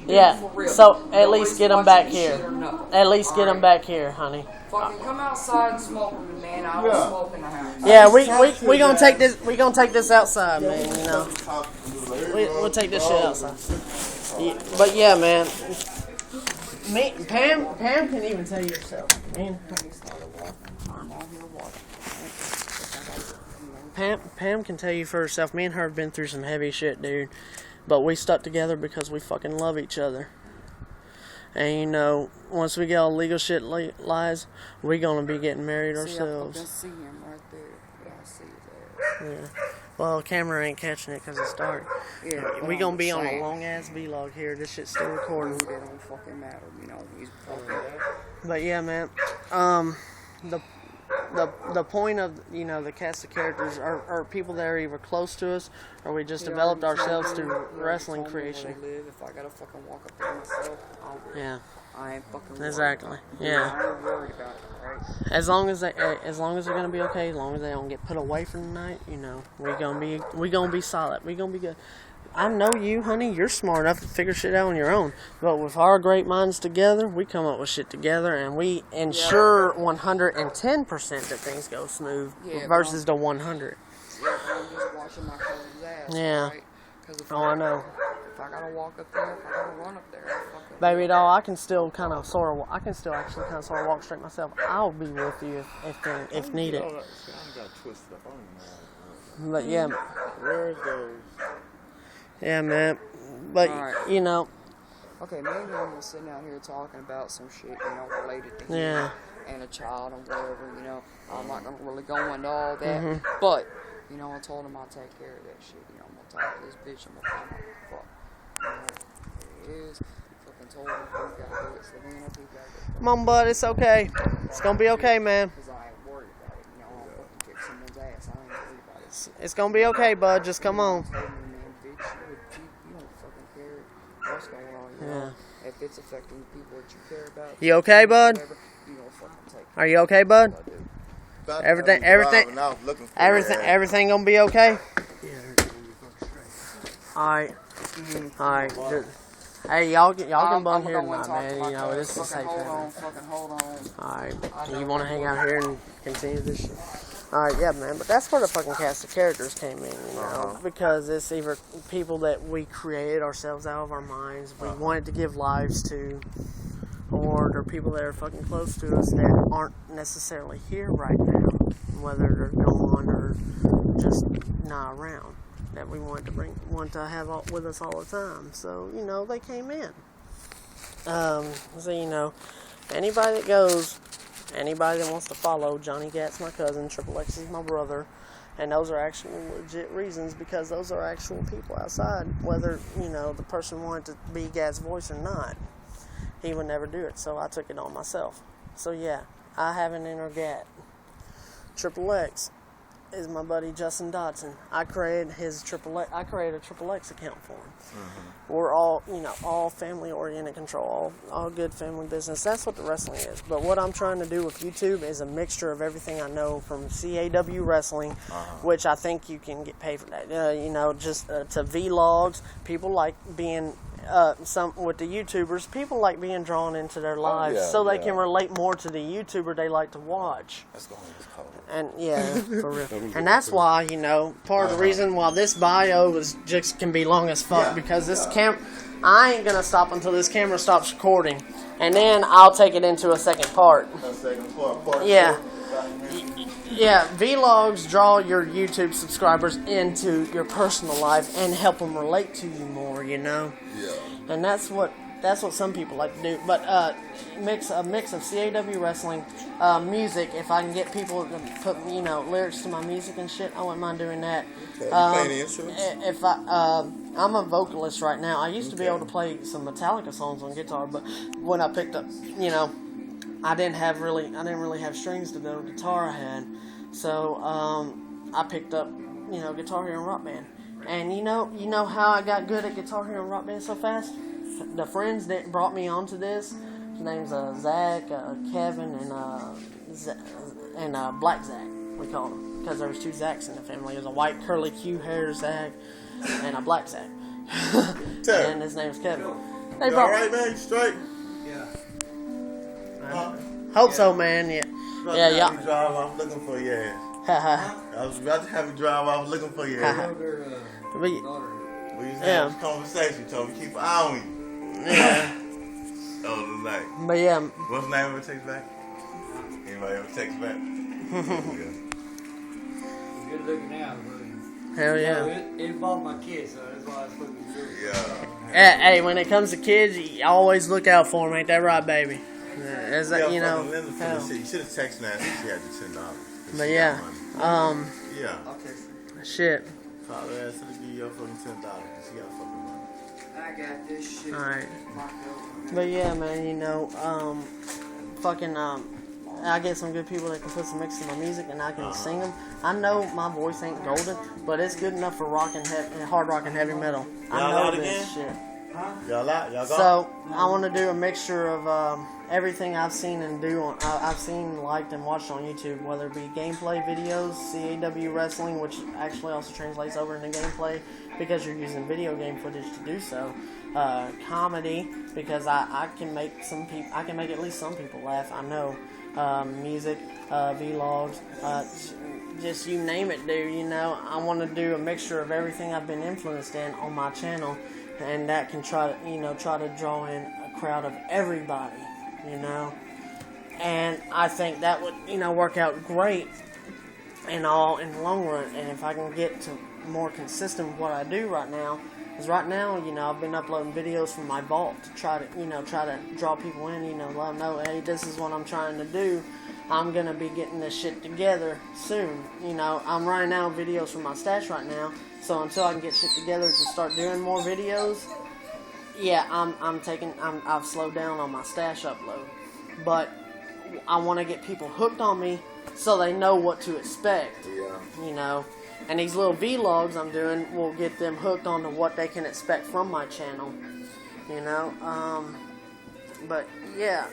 Yeah,
For real.
so at
Nobody's
least get them
watching
back
this
here.
shit or nothing.
At least get them
Alright?
back here, honey.
Fucking come outside and smoke with me, man. I will smoke in the house.
Yeah, we gonna take this. We gonna take this outside, man. You know, we'll take this shit outside. Yeah, but yeah, man. Pam can even tell you herself. Man. Pam can tell you for herself. Me and her have been through some heavy shit, dude. But we stuck together because we fucking love each other. And you know, once we get all legal shit lies, we gonna be getting married ourselves.
I see him right there. Yeah, I see that.
Yeah. Well, the camera ain't catching it because it's dark.
Yeah,
We gonna be on a long ass vlog here. This shit's still recording.
It don't fucking matter, you know. He's fucking.
But yeah, man. The point of, you know, the cast of characters are people that are either close to us or we just developed ourselves through wrestling creation.
If I gotta fucking walk up there myself, I'll do it.
Yeah.
I ain't fucking worried.
Exactly.
I
Yeah.
ain't worried about it, right?
As long as they're gonna be okay, as long as they don't get put away for the night, you know, we gonna be solid. We gonna be good. I know you, honey. You're smart enough to figure shit out on your own. But with our great minds together, we come up with shit together, and we ensure 110% that things go smooth versus the 100.
Yeah, but I'm just watching my cousin's ass.
Yeah.
Right? 'Cause if
I know.
If I gotta walk up there, if I gotta run up there, fucking.
Baby doll, I can still actually kind of sort of walk straight myself. I'll be with you if needed. But yeah.
Where's those?
Yeah, man. But,
Alright.
you know,
okay, me and him was sitting out here talking about some shit, you know, related to him
Yeah.
and a child and whatever, you know. I'm not gonna really go into all that, but you know, I told him I'll take care of that shit. You know, I'm gonna talk to this bitch. I'm gonna find out what the fuck it is. Fucking told him he gotta do it. Savannah, he gotta do it.
Come on, bud. It's okay. It's gonna be okay, man.
Because I ain't worried about it. You know, I'm fucking kick someone's ass. I ain't worried about it.
It's gonna be okay, bud. Just come on.
Told me, man, bitch, you don't fucking care what's going on. You know, if it's affecting the people that you care about.
You okay, bud?
Whatever, you don't fucking take it.
Are you okay, bud?
I do.
Everything gonna be okay. All right. Hey, y'all can bum here tonight, man. You know, this is safe.
Hold on.
Alright. You want to hang out here and continue this shit? Alright, yeah, man. But that's where the fucking cast of characters came in, you know. Because it's either people that we created ourselves out of our minds, we wanted to give lives to, or they're people that are fucking close to us that aren't necessarily here right now. Whether they're gone or just not around. That we want to have with us all the time. So, you know, they came in. So, you know, anybody that wants to follow, Johnny Gat's my cousin, Triple X is my brother, and those are actually legit reasons, because those are actual people outside, whether, you know, the person wanted to be Gat's voice or not. He would never do it, so I took it on myself. So, yeah, I have an inner Gat. Triple X is my buddy Justin Dodson. I created a Triple X account for him. We're all, you know, all family oriented control, all good family business. That's what the wrestling is. But what I'm trying to do with YouTube is a mixture of everything I know from CAW wrestling, which I think you can get paid for that. You know, just to vlogs. People like being with the YouTubers. People like being drawn into their lives, so they can relate more to the YouTuber they like to watch.
Let's go on this call.
And yeah, for real. And that's why, you know, part of the reason why this bio can be long as fuck, because this I ain't gonna stop until this camera stops recording, and then I'll take it into a second part. Yeah. Yeah, vlogs draw your YouTube subscribers into your personal life and help them relate to you more, you know?
Yeah.
And that's what some people like to do. But a mix of CAW wrestling, music. If I can get people to put, you know, lyrics to my music and shit, I wouldn't mind doing that.
Okay. Playing the instruments?
If I'm a vocalist right now. I used to be able to play some Metallica songs on guitar, but when I picked up, you know, I didn't really have strings to the guitar I had. So I picked up, you know, Guitar Hero and Rock Band. And you know how I got good at Guitar Hero and Rock Band so fast? The friends that brought me onto this, his name's Zach, Kevin, and Black Zach, we called him, because there was two Zachs in the family. There's a white curly Q hair Zach and a black Zach. And his name's Kevin. They
You alright, man? You straight?
Hope so, man. Yeah.
Yeah. Drive off looking for your ass. I was about to have you drive off looking for your ass. We used to have this conversation. You told me to keep an eye on you.
Yeah.
That was the night.
But yeah.
What's the name of it? Takes back? Anybody ever takes back?
Good looking out,
Hell yeah.
it involved my kids, so that's why I was fucking serious.
Yeah.
Hey, when it comes to kids, you always look out for them. Ain't that right, baby? As you know.
You should have texted her. She had the $10.
But yeah.
Yeah.
Shit.
Father asked her to give you fucking $10. She got fucking money.
I got this shit.
Alright. But yeah, man, you know, I get some good people that can put some mix in my music and I can sing them. I know my voice ain't golden, but it's good enough for hard rock and heavy metal. I know this shit.
Y'all out? Y'all go?
So I want to do a mixture of everything I've seen and I've seen, liked, and watched on YouTube, whether it be gameplay videos, CAW wrestling, which actually also translates over into gameplay because you're using video game footage to do so. Comedy, because I can make at least some people laugh. I know. Music, vlogs, just you name it, dude. You know, I want to do a mixture of everything I've been influenced in on my channel. And that can try to draw in a crowd of everybody, you know. And I think that would, you know, work out great and all in the long run. And if I can get to more consistent with what I do right now, because right now, you know, I've been uploading videos from my vault to try to draw people in, you know, let them know, hey, this is what I'm trying to do. I'm going to be getting this shit together soon. You know, I'm running out of videos from my stash right now, so until I can get shit together to start doing more videos, yeah, I've slowed down on my stash upload. But I want to get people hooked on me so they know what to expect. Yeah. You know, and these little vlogs I'm doing will get them hooked on to what they can expect from my channel. You know, but yeah,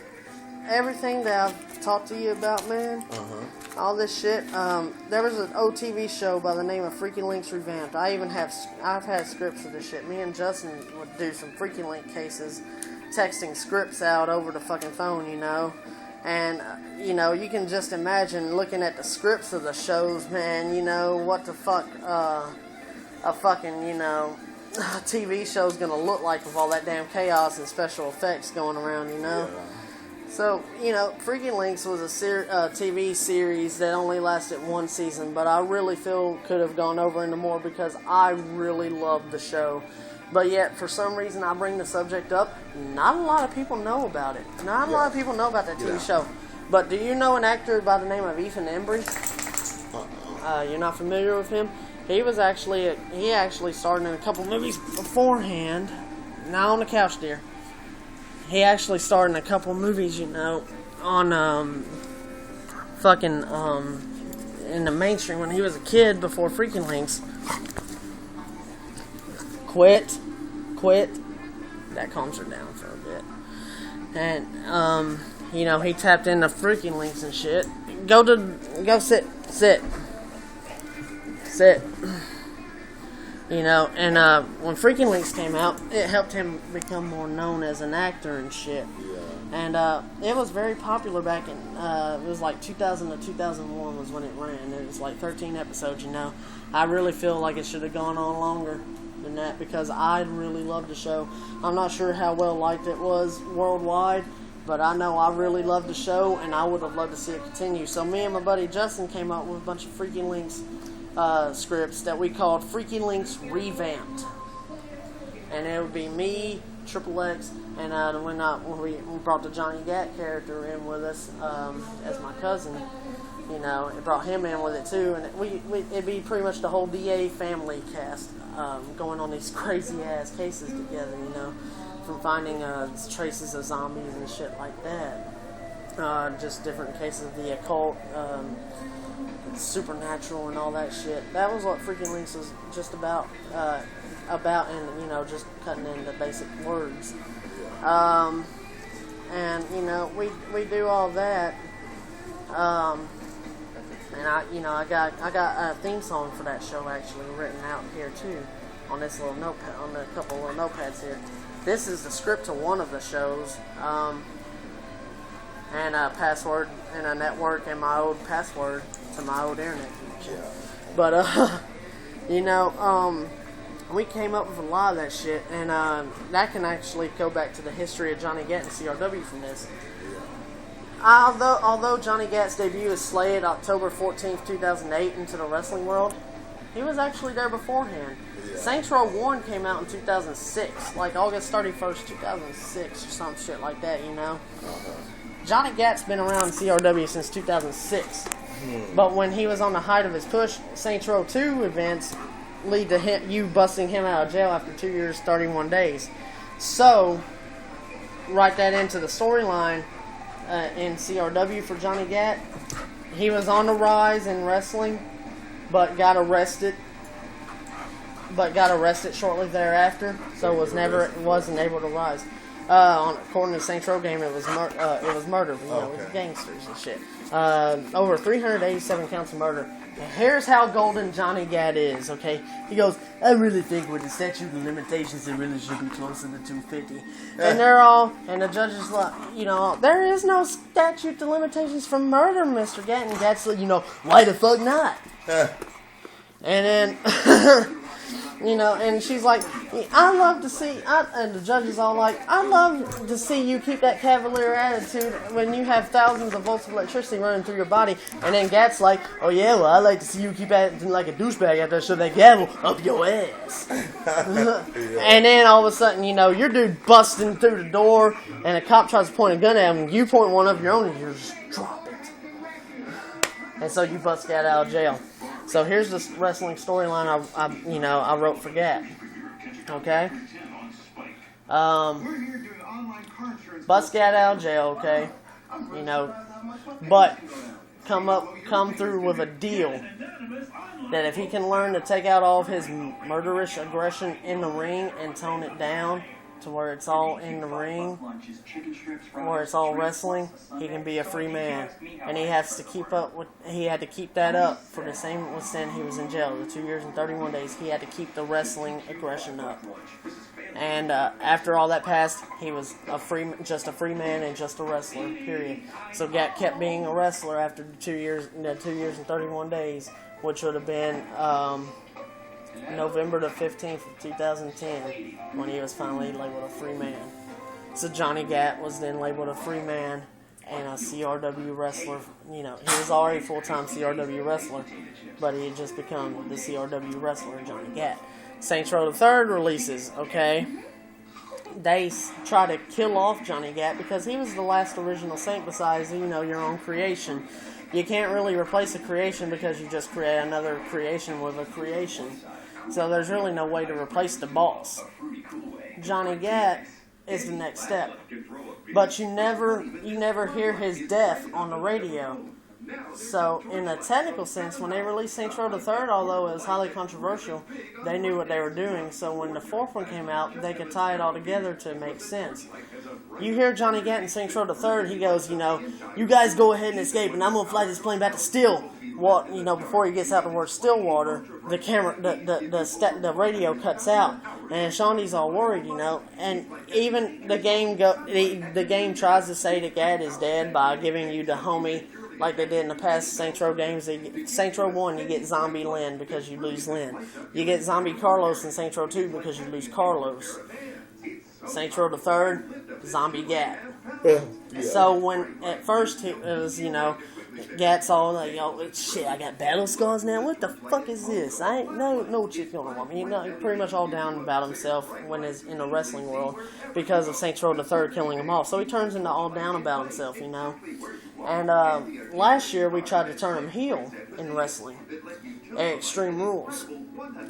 everything that I've talked to you about, man, all this shit. There was an old TV show by the name of Freaking Links Revamped. I've had scripts for this shit. Me and Justin would do some Freaking Link cases, texting scripts out over the fucking phone, you know. And, you know, you can just imagine looking at the scripts of the shows, man, you know, what the fuck a fucking, you know, TV show's gonna look like with all that damn chaos and special effects going around, you know. Yeah. So, you know, Freaking Links was a TV series that only lasted one season, but I really feel could have gone over into more because I really loved the show. But yet, for some reason, I bring the subject up. Not a lot of people know about it. Not a lot of people know about that TV show. But do you know an actor by the name of Ethan Embry? You're not familiar with him? He actually starred in a couple movies beforehand. Not on the couch, dear. He actually starred in a couple movies, you know, on in the mainstream when he was a kid before Freaking Links. Quit. That calms her down for a bit. And, you know, he tapped into Freaking Links and shit. Go sit. You know, and when Freaking Links came out, it helped him become more known as an actor and shit. Yeah. And it was very popular back in, it was like 2000 to 2001 was when it ran. It was like 13 episodes, you know. I really feel like it should have gone on longer than that because I really loved the show. I'm not sure how well liked it was worldwide, but I know I really loved the show and I would have loved to see it continue. So me and my buddy Justin came up with a bunch of Freaking Links scripts that we called Freaking Links Revamped. And it would be me, Triple X, and when we brought the Johnny Gat character in with us as my cousin, you know, it brought him in with it too, and it'd be pretty much the whole DA family cast going on these crazy ass cases together, you know, from finding traces of zombies and shit like that, just different cases of the occult, supernatural and all that shit. That was what Freaking Links was just about, and, you know, just cutting into basic words. And, you know, we do all that. And I got a theme song for that show actually written out here too, on this little notepad, on a couple of little notepads here. This is the script to one of the shows, and a password and a network and my old password to my old internet connection. Yeah. But you know, we came up with a lot of that shit, and that can actually go back to the history of Johnny Gat and CRW from this. Although Johnny Gat's debut is slated October 14th, 2008 into the wrestling world, he was actually there beforehand. Yeah. Saints Row 1 came out in 2006, like August 31st, 2006 or some shit like that, you know. Johnny Gat's been around CRW since 2006. But when he was on the height of his push, Saints Row 2 events lead to you busting him out of jail after 2 years, 31 days. So, write that into the storyline. In CRW for Johnny Gat, he was on the rise in wrestling, but got arrested shortly thereafter, so wasn't able to rise. According to the Saints Row game, it was murder, you know, with gangsters and shit. Over 387 counts of murder. Here's how golden Johnny Gat is, okay? He goes, I really think with the statute of limitations, it really should be closer to 250. And and the judge is like, you know, there is no statute of limitations for murder, Mr. Gat. And Gat's like, you know, why the fuck not? And then, You know, and she's like, I love to see, and the judge is all like, I love to see you keep that cavalier attitude when you have thousands of volts of electricity running through your body. And then Gat's like, oh yeah, well, I like to see you keep acting like a douchebag after I shove that gavel up your ass. And then all of a sudden, you know, your dude busting through the door, and a cop tries to point a gun at him, you point one of your own, and you just drop it. And so you bust Gat out of jail. So here's this wrestling storyline I wrote for Gat. Okay? Bust Gat out of jail, okay? You know, but come through with a deal that if he can learn to take out all of his murderish aggression in the ring and tone it down to where it's all in the ring, where it's all wrestling, he can be a free man. And he had to keep that up for the same extent he was in jail. The 2 years and 31 days, he had to keep the wrestling aggression up. And after all that passed, he was just a free man and just a wrestler, period. So Gat kept being a wrestler after the 2 years and 31 days, which would have been November the 15th of 2010, when he was finally labeled a free man. So Johnny Gat was then labeled a free man and a CRW wrestler. You know, he was already a full-time CRW wrestler, but he had just become the CRW wrestler, Johnny Gat. Saints Row the 3rd releases, okay? They try to kill off Johnny Gat because he was the last original Saint besides, you know, your own creation. You can't really replace a creation because you just create another creation with a creation. So there's really no way to replace the boss. Johnny Gat is the next step. But you never hear his death on the radio. So in a technical sense, when they released Saints Row the 3rd, although it was highly controversial, they knew what they were doing. So when the 4th one came out, they could tie it all together to make sense. You hear Johnny Gat in Saints Row the 3rd, he goes, you know, you guys go ahead and escape, and I'm going to fly this plane back to Stillwater. You know, before he gets out the word Stillwater, the radio cuts out, and Shawnee's all worried, you know. And even the game tries to say that Gat is dead by giving you the homie, like they did in the past Saints Row games. Saints Row 1, you get Zombie Lynn because you lose Lynn. You get Zombie Carlos in Saints Row 2 because you lose Carlos. Saints Row the 3rd, Zombie Gat. Yeah. So when at first it was, you know, Gat's all like, yo, shit, I got battle scars now. What the fuck is this? I ain't no shit's going on. I mean, pretty much all down about himself when he's in the wrestling world because of Saints Row the 3rd killing him off. So he turns into all down about himself, you know. And last year we tried to turn him heel in wrestling at Extreme Rules,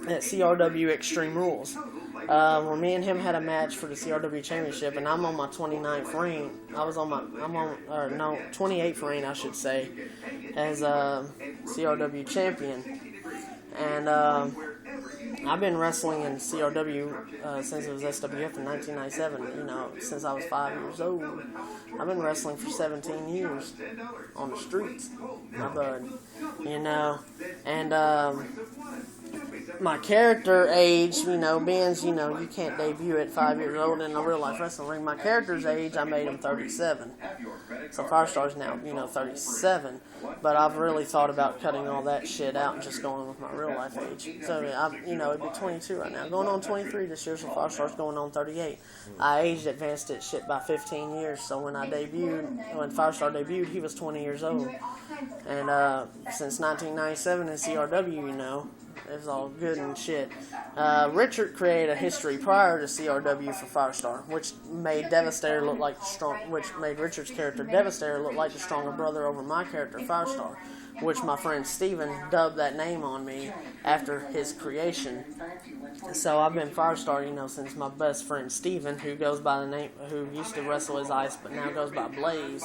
at CRW Extreme Rules. Where me and him had a match for the CRW Championship, and I'm on my 29th reign. 28th reign, I should say, as a CRW champion. And I've been wrestling in CRW since it was SWF in 1997, you know, since I was 5 years old. I've been wrestling for 17 years on the streets, my bud, you know. And my character age, you know, being, you know, you can't debut at 5 years old in a real life wrestling ring. My character's age, I made him 37. So Firestar's now, you know, 37. But I've really thought about cutting all that shit out and just going with my real life age. So, you know, it'd be 22 right now. Going on 23 this year, so Firestar's going on 38. I age advanced it shit by 15 years. So when Firestar debuted, he was 20 years old. And since 1997 in CRW, you know, it was all good and shit. Richard created a history prior to CRW for Firestar, which made Devastator look like which made Richard's character Devastator look like the stronger brother over my character Firestar, which my friend Steven dubbed that name on me after his creation. So I've been Firestar, you know, since my best friend Steven, who goes by the name, who used to wrestle as Ice, but now goes by Blaze,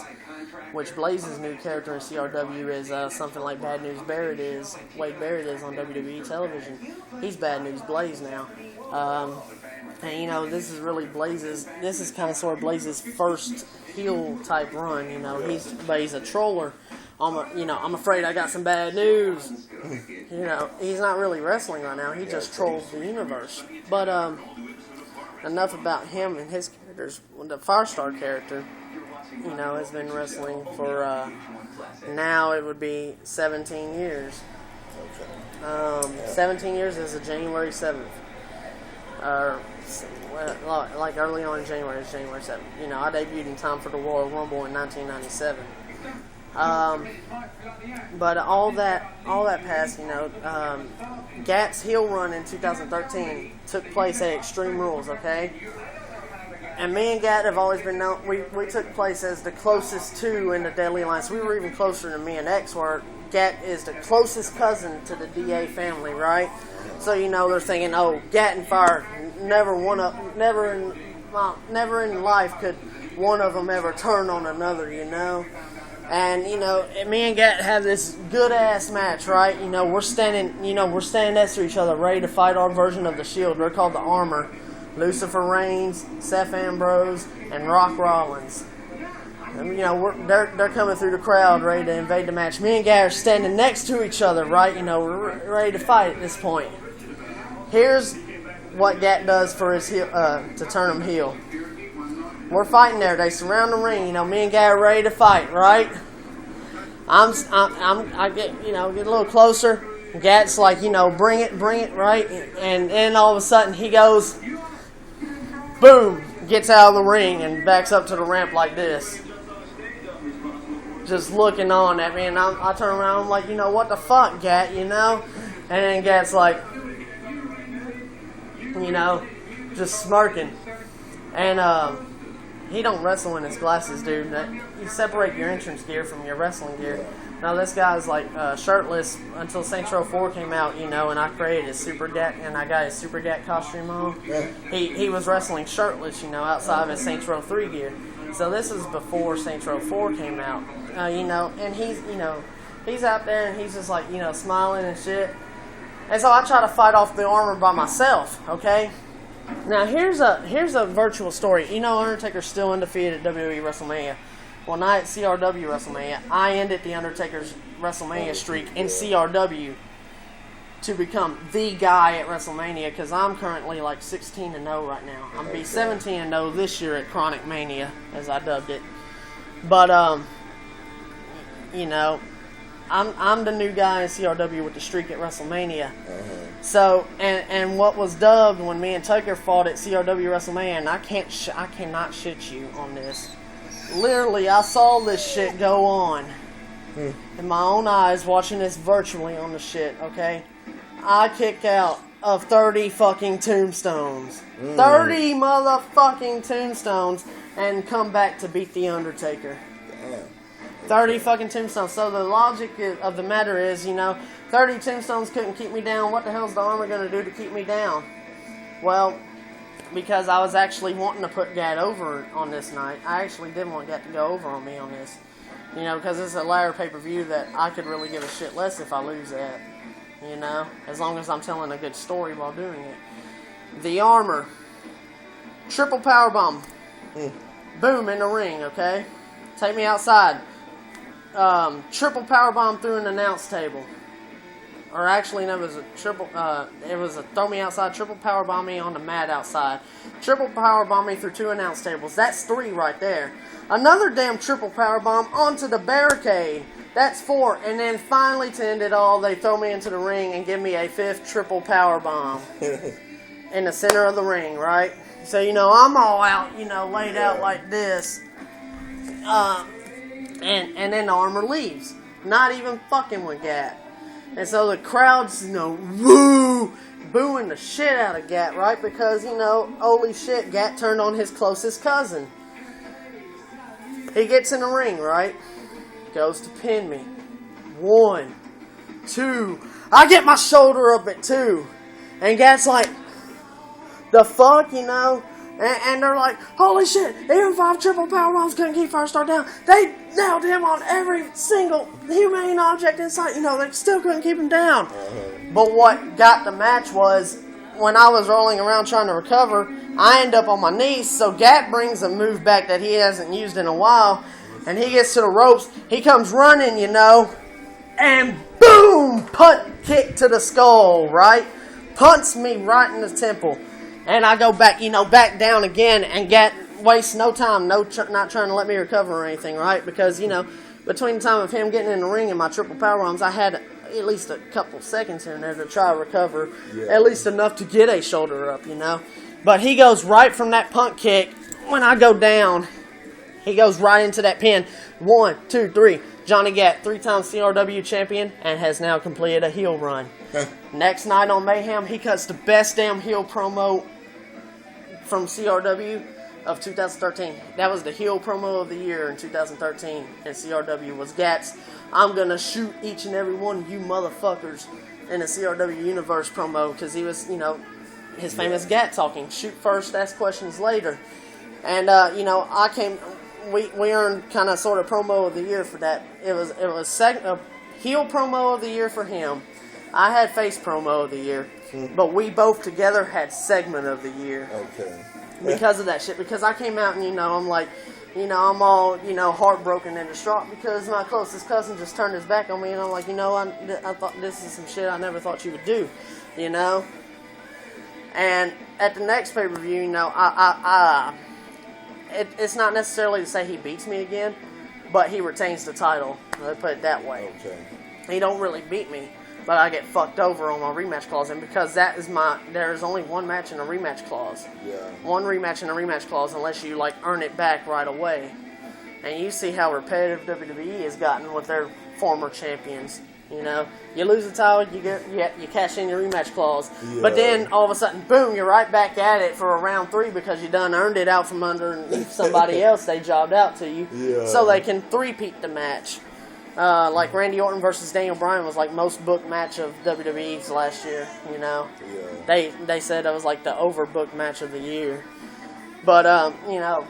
which Blaze's new character in CRW is something like Bad News Barrett is, Wade Barrett is on WWE television. He's Bad News Blaze now. And, you know, this is really this is kind of sort of Blaze's first heel type run, you know. He's a troller. I'm afraid I got some bad news. You know, he's not really wrestling right now. He just trolls the universe. But enough about him and his characters. The Firestar character, you know, has been wrestling for now it would be 17 years. 17 years as of January 7th. like early on in January, it's January 7th. You know, I debuted in time for the Royal Rumble in 1997. But all that past, you know, Gat's heel run in 2013 took place at Extreme Rules, okay? And me and Gat have always been known, we took place as the closest two in the Deadly Alliance. We were even closer than me and X were. Gat is the closest cousin to the DA family, right? So, you know, they're thinking, oh, Gat and Fire, never in life could one of them ever turn on another, you know? And, you know, me and Gat have this good-ass match, right? You know, we're standing next to each other, ready to fight our version of the Shield. They're called the Armor. Lucifer Reigns, Seth Ambrose, and Rock Rollins. And, you know, they're coming through the crowd, ready to invade the match. Me and Gat are standing next to each other, right? You know, we're ready to fight at this point. Here's what Gat does for his heel, to turn him heel. We're fighting there. They surround the ring. You know, me and Gat are ready to fight, right? I get a little closer. Gat's like, you know, bring it, right? And then all of a sudden he goes, boom, gets out of the ring and backs up to the ramp like this. Just looking on at me, and I turn around, I'm like, you know, what the fuck, Gat, you know? And then Gat's like, you know, just smirking. And he don't wrestle in his glasses, dude. You separate your entrance gear from your wrestling gear. Now this guy's like shirtless until Saints Row 4 came out, you know, and I created his Super Gat, and I got his Super Gat costume on. Yeah. He was wrestling shirtless, you know, outside of his Saints Row 3 gear. So this is before Saints Row 4 came out, you know, and he's out there and he's just like, you know, smiling and shit. And so I try to fight off the Armor by myself, okay? Now here's a virtual story. You know, Undertaker's still undefeated at WWE WrestleMania. Well, not at CRW WrestleMania. I ended the Undertaker's WrestleMania streak in CRW to become the guy at WrestleMania, because I'm currently like 16-0 right now. I'm be 17-0 this year at Chronic Mania, as I dubbed it. But you know, I'm the new guy in CRW with the streak at WrestleMania. So, and what was dubbed when me and Tucker fought at CRW WrestleMania, and I cannot shit you on this. Literally, I saw this shit go on in my own eyes, watching this virtually on the shit, okay? I kicked out of 30 fucking tombstones. 30 motherfucking tombstones, and come back to beat The Undertaker. 30 fucking tombstones. So the logic of the matter is, you know, 30 tombstones couldn't keep me down. What the hell's the Armor going to do to keep me down? Well, because I was actually wanting to put Gat over on this night. I actually did want Gat to go over on me on this. You know, because it's a ladder pay-per-view that I could really give a shit less if I lose that. You know, as long as I'm telling a good story while doing it. The Armor. Triple powerbomb. Boom, in the ring, okay? Take me outside. Triple powerbomb through an announce table. Or actually, no, it was a triple. It was a throw me outside, triple powerbomb me on the mat outside, triple powerbomb me through 2 announce tables. That's 3 right there. Another damn triple powerbomb onto the barricade. That's 4. And then finally, to end it all, they throw me into the ring and give me a 5th triple powerbomb in the center of the ring. Right. So you know I'm all out, you know, laid out like this. And then the Armor leaves. Not even fucking with Gat. And so the crowd's, you know, woo, booing the shit out of Gat, right? Because, you know, holy shit, Gat turned on his closest cousin. He gets in the ring, right? Goes to pin me. 1, 2. I get my shoulder up at 2. And Gat's like, the fuck, you know? And they're like, holy shit, even 5 triple powerbombs couldn't keep Firestar down. They nailed him on every single humane object in sight. You know, they still couldn't keep him down. But what got the match was, when I was rolling around trying to recover, I end up on my knees. So Gat brings a move back that he hasn't used in a while. And he gets to the ropes. He comes running, you know. And boom! Punt kick to the skull, right? Punts me right in the temple. And I go back, you know, back down again, and Gat wastes no time, not trying to let me recover or anything, right? Because, you know, between the time of him getting in the ring and my triple powerbombs, I had at least a couple seconds here and there to try to recover, at least enough to get a shoulder up, you know. But he goes right from that punt kick. When I go down, he goes right into that pin. 1, 2, 3. Johnny Gat, 3-time CRW champion, and has now completed a heel run. Next night on Mayhem, he cuts the best damn heel promo from CRW of 2013. That was the heel promo of the year in 2013, and CRW was Gat's "I'm gonna shoot each and every one of you motherfuckers" in the CRW Universe promo, because he was, you know, his famous Gat talking, shoot first, ask questions later. And you know, we earned kind of sort of promo of the year for that. It was a heel promo of the year for him. I had face promo of the year, but we both together had segment of the year.
Okay.
Because of that shit. Because I came out and, you know, I'm like, you know, I'm all, you know, heartbroken and distraught because my closest cousin just turned his back on me, and I'm like, you know, I thought this is some shit I never thought you would do, you know. And at the next pay-per-view, you know, it's not necessarily to say he beats me again, but he retains the title. Let's put it that way.
Okay.
He don't really beat me, but I get fucked over on my rematch clause, and because there is only one match in a rematch clause.
Yeah.
One rematch in a rematch clause, unless you like earn it back right away. And you see how repetitive WWE has gotten with their former champions. You know, you lose the title, you cash in your rematch clause, but then all of a sudden, boom, you're right back at it for a round 3 because you done earned it out from underneath somebody else they jobbed out to you, so they can three-peat the match. Like Randy Orton versus Daniel Bryan was like most booked match of WWE's last year. You know, they said it was like the overbooked match of the year. But you know,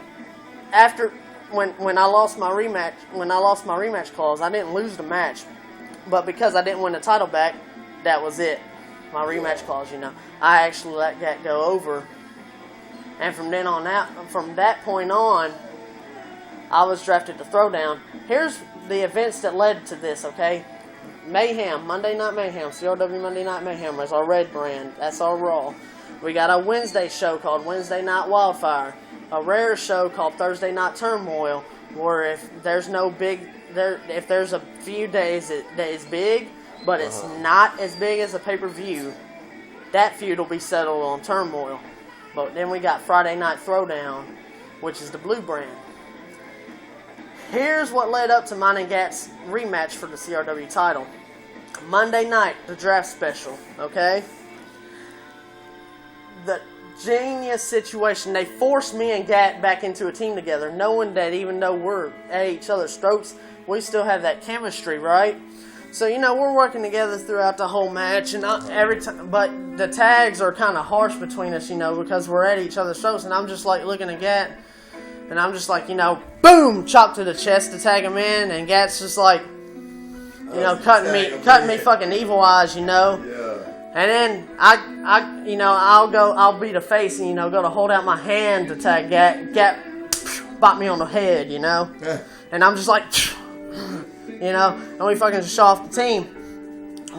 after when I lost my rematch clause, I didn't lose the match. But because I didn't win the title back, that was it. My rematch clause, you know. I actually let that go over. And from that point on, I was drafted to Throwdown. Here's the events that led to this, okay? Mayhem, Monday Night Mayhem, CRW Monday Night Mayhem is our red brand. That's our Raw. We got a Wednesday show called Wednesday Night Wildfire. A rare show called Thursday Night Turmoil, where if there's a few days that is big, but it's not as big as a pay-per-view, that feud will be settled on Turmoil. But then we got Friday Night Throwdown, which is the blue brand. Here's what led up to mine and Gat's rematch for the CRW title. Monday night, the draft special, okay? The genius situation. They forced me and Gat back into a team together, knowing that even though we're at each other's throats, we still have that chemistry, right? So, you know, we're working together throughout the whole match, and every time, but the tags are kind of harsh between us, you know, because we're at each other's throats, and I'm just like looking at Gat, and I'm just like, you know, boom, chop to the chest to tag him in, and Gat's just like, you know, cutting me fucking evil eyes, you know. Yeah. And then I'll be the face, and, you know, go to hold out my hand to tag Gat. Gat bop me on the head, you know, and I'm just like, you know, and we fucking just show off the team.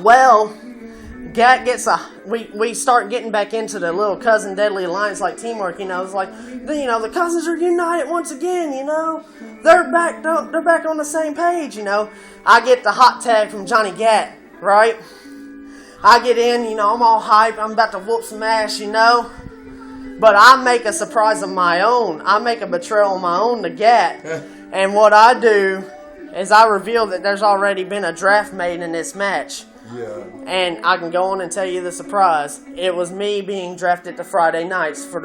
Well, Gat gets we start getting back into the little cousin deadly alliance like teamwork, you know. It's like, you know, the cousins are united once again, you know. They're back on the same page, you know. I get the hot tag from Johnny Gat, right? I get in, you know, I'm all hyped, I'm about to whoop some ass, you know. But I make a surprise of my own. I make a betrayal of my own to Gat. And what I do is I reveal that there's already been a draft made in this match. Yeah. And I can go on and tell you the surprise. It was me being drafted to Friday nights for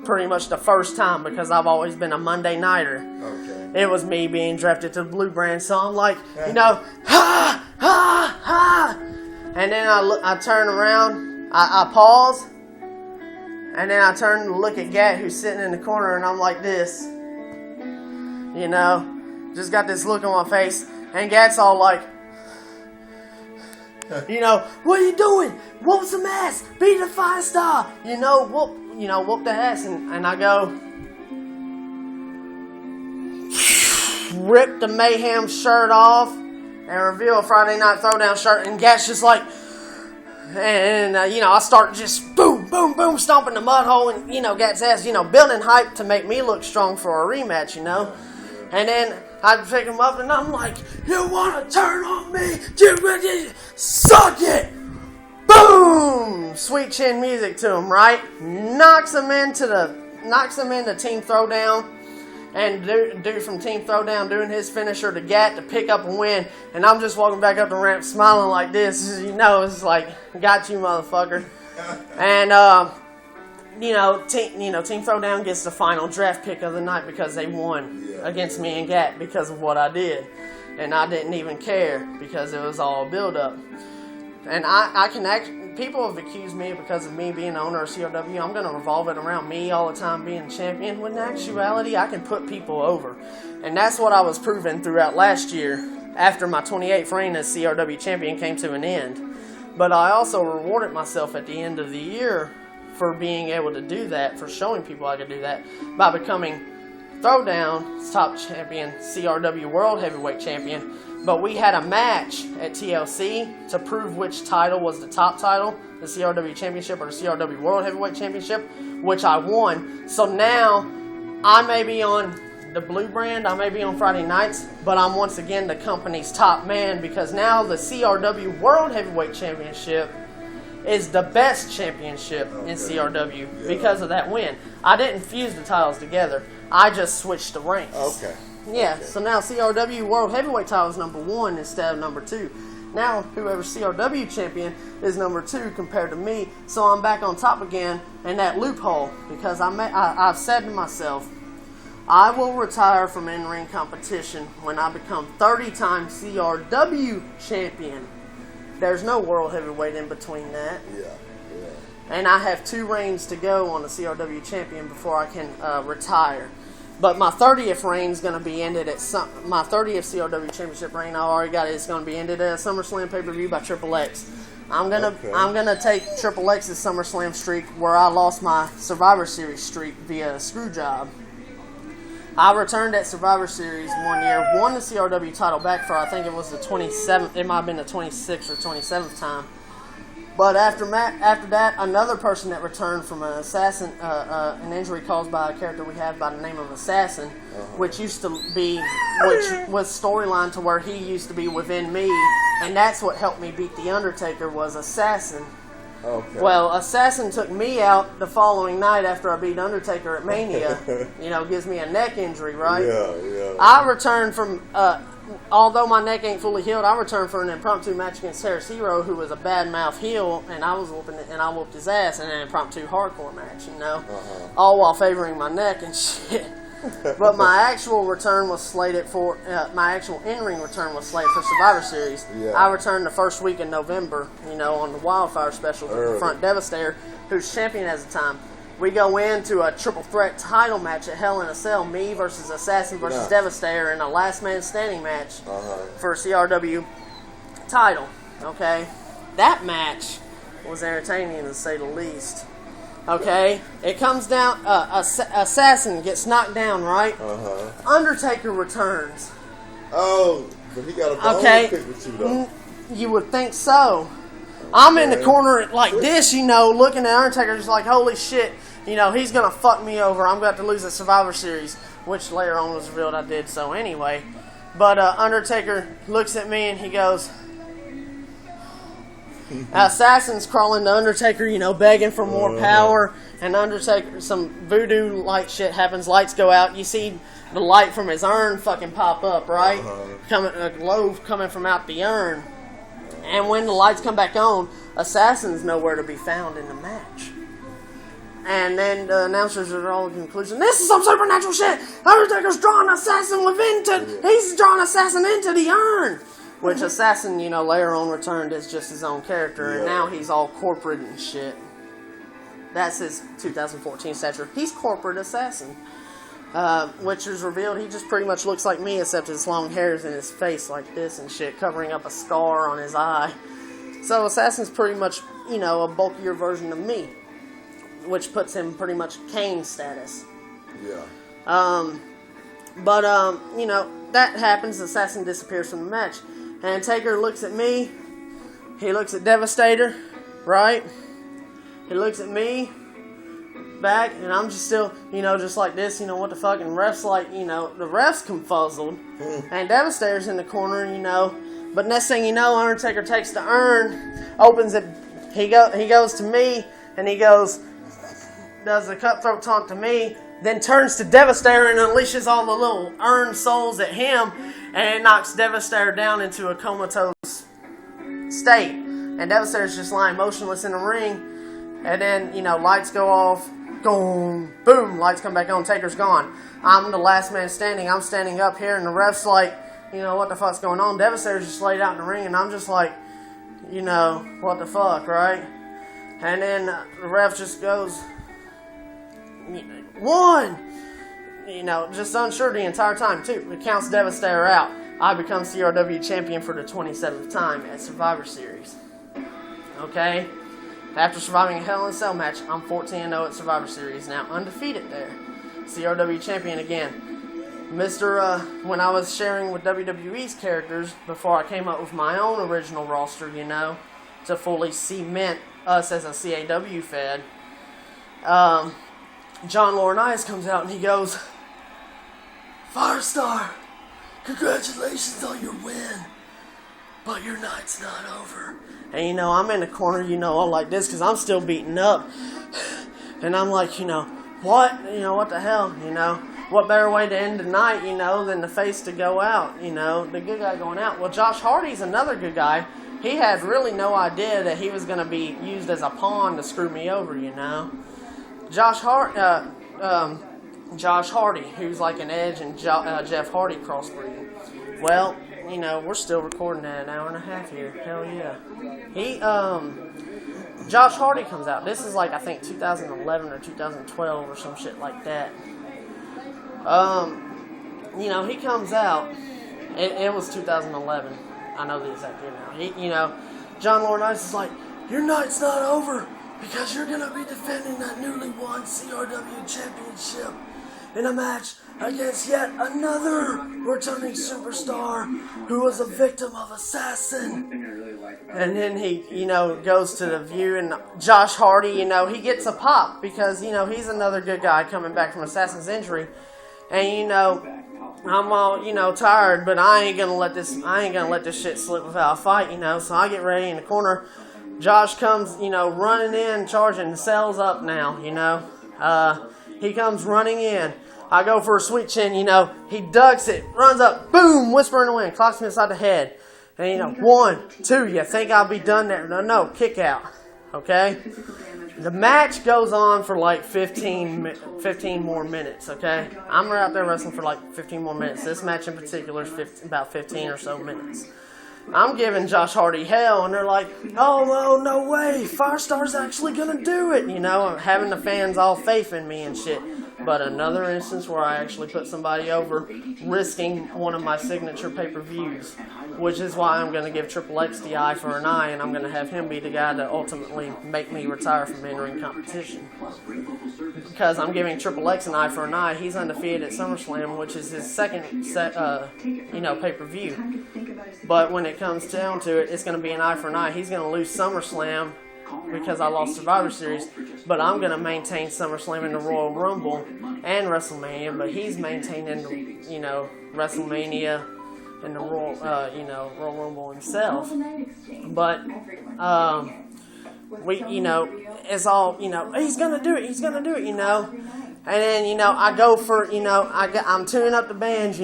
pretty much the first time, because I've always been a Monday nighter. Okay. It was me being drafted to the blue brand. So I'm like, you know, ha, ha, ha. And then I turn around, I pause, and then I turn to look at Gat, who's sitting in the corner, and I'm like this. You know, just got this look on my face, and Gat's all like, you know, what are you doing? Whoop some ass, be the Firestar. You know, whoop the ass, and I go, rip the Mayhem shirt off, and reveal a Friday Night Throwdown shirt, and Gat's just like, and you know, I start just boom, boom, boom, stomping the mud hole, and, you know, Gat's ass, you know, building hype to make me look strong for a rematch, you know. And then I'd pick him up and I'm like, you want to turn on me? You suck it! Boom! Sweet chin music to him, right? Knocks him into Team Throwdown. And dude from Team Throwdown doing his finisher to Gat to pick up a win. And I'm just walking back up the ramp smiling like this. You know, it's like, got you, motherfucker. And, Team Throwdown gets the final draft pick of the night because they won against me and Gat because of what I did. And I didn't even care because it was all build-up. And people have accused me because of me being the owner of CRW. I'm going to revolve it around me all the time being champion. When in actuality, I can put people over. And that's what I was proving throughout last year after my 28th reign as CRW champion came to an end. But I also rewarded myself at the end of the year for being able to do that, for showing people I could do that, by becoming Throwdown's top champion, CRW World Heavyweight Champion. But we had a match at TLC to prove which title was the top title, the CRW Championship or the CRW World Heavyweight Championship, which I won. So now, I may be on the blue brand, I may be on Friday nights, but I'm once again the company's top man because now the CRW World Heavyweight Championship is the best championship in CRW because of that win. I didn't fuse the titles together. I just switched the ranks.
Okay.
Yeah, so now CRW World Heavyweight title is number 1 instead of number 2. Now, whoever's CRW champion is number 2 compared to me, so I'm back on top again in that loophole because I've said to myself, I will retire from in-ring competition when I become 30-time CRW champion. There's no World Heavyweight in between that.
Yeah.
And I have 2 reigns to go on the CRW champion before I can retire. But my 30th reign is going to be ended at my 30th CRW Championship reign. I already got it. It's going to be ended at a SummerSlam pay-per-view by Triple X. I'm gonna take Triple X's SummerSlam streak where I lost my Survivor Series streak via a screw job. I returned at Survivor Series one year, won the CRW title back for I think it was the 27th. It might have been the 26th or 27th time. But after that, another person that returned from an injury caused by a character we have by the name of Assassin, which was storyline to where he used to be within me, and that's what helped me beat The Undertaker was Assassin.
Okay.
Well, Assassin took me out the following night after I beat Undertaker at Mania. Gives me a neck injury, right?
Yeah.
I returned from... although my neck ain't fully healed, I returned for an impromptu match against Harris Hero, who was a bad mouth heel, and I whooped his ass in an impromptu hardcore match, all while favoring my neck and shit. But my actual return was slated for my actual in-ring return was slated for Survivor Series.
Yeah.
I returned the first week in November, on the Wildfire Special with Front Devastator, who's champion at the time. We go into a triple threat title match at Hell in a Cell, me versus Assassin versus Devastator in a last man standing match for a CRW title. Okay? That match was entertaining to say the least. Okay? It comes down, Assassin gets knocked down, right? Undertaker returns.
Oh, but he got a bone to pick with you though.
You would think so. I'm in the corner like this, looking at Undertaker just like, holy shit, he's going to fuck me over. I'm going to lose at Survivor Series, which later on was revealed I did so anyway. But Undertaker looks at me and he goes, Assassin's crawling to Undertaker, begging for more power. And Undertaker, some voodoo light shit happens, lights go out. You see the light from his urn fucking pop up, right? A glow coming from out the urn. And when the lights come back on, Assassin's nowhere to be found in the match. And then the announcers are all in conclusion, this is some supernatural shit! Undertaker's drawing Assassin he's drawing Assassin into the urn! Which Assassin, later on returned as just his own character, and now he's all corporate and shit. That's his 2014 stature. He's corporate Assassin. Which is revealed, he just pretty much looks like me, except his long hair's in his face like this and shit, covering up a scar on his eye. So Assassin's pretty much, a bulkier version of me, which puts him pretty much Kane status.
Yeah.
That happens, Assassin disappears from the match. And Taker looks at me, he looks at Devastator, right? He looks at me, back, and I'm just still, just like this, what the fuck, and refs like, the refs confuzzled, and Devastator's in the corner, but next thing you know, Undertaker takes the urn, opens it, he goes to me, and he does the cutthroat taunt to me, then turns to Devastator and unleashes all the little urn souls at him, and it knocks Devastator down into a comatose state, and Devastator's just lying motionless in the ring, and then, lights go off, boom, lights come back on, Taker's gone. I'm the last man standing, I'm standing up here, and the ref's like, what the fuck's going on? Devastator's just laid out in the ring, and I'm just like, what the fuck, right? And then the ref just goes, 1! Just unsure the entire time, too. It counts Devastator out. I become CRW champion for the 27th time at Survivor Series. Okay? After surviving a Hell in a Cell match, I'm 14-0 at Survivor Series, now undefeated there. CRW champion again. When I was sharing with WWE's characters, before I came up with my own original roster, to fully cement us as a CAW fed, John Laurinaitis comes out and he goes, Firestar, congratulations on your win, but your night's not over. And I'm in the corner, all like this, because I'm still beaten up. And I'm like, what? What the hell? What better way to end the night, than the face to go out, the good guy going out. Well, Josh Hardy's another good guy. He had really no idea that he was going to be used as a pawn to screw me over, Josh Hardy, who's like an Edge and Jeff Hardy crossbreed. Well, we're still recording at an hour and a half here. Hell yeah. Josh Hardy comes out. This is like, I think, 2011 or 2012 or some shit like that. He comes out. It was 2011. I know the exact year now. John Laurinaitis is like, your night's not over because you're going to be defending that newly won CRW championship in a match against yet another returning superstar who was a victim of assassin. And then he, goes to the View, and Josh Hardy, he gets a pop because, he's another good guy coming back from assassin's injury. And, I'm all, tired, but I ain't gonna let this shit slip without a fight, so I get ready in the corner. Josh comes, running in, charging, the cell's up now, he comes running in. I go for a sweet chin, he ducks it, runs up, boom, whisper in the wind, clocks me inside the head. And 1, 2, you think I'll be done there? No, kick out, okay? The match goes on for like 15 more minutes, okay? I'm out there wrestling for like 15 more minutes. This match in particular is about 15 or so minutes. I'm giving Josh Hardy hell, and they're like, oh, no way, Firestar's actually going to do it, having the fans all faith in me and shit. But another instance where I actually put somebody over, risking one of my signature pay-per-views, which is why I'm going to give Triple X the eye for an eye, and I'm going to have him be the guy to ultimately make me retire from in-ring competition. Because I'm giving Triple X an eye for an eye. He's undefeated at SummerSlam, which is his second pay-per-view. But when it comes down to it, it's going to be an eye for an eye. He's going to lose SummerSlam because I lost Survivor Series, but I'm going to maintain SummerSlam in the Royal Rumble and WrestleMania, but he's maintaining, WrestleMania and the Royal Rumble himself. But, it's all, he's going to do it, And then, I go for, I'm tuning up the bands,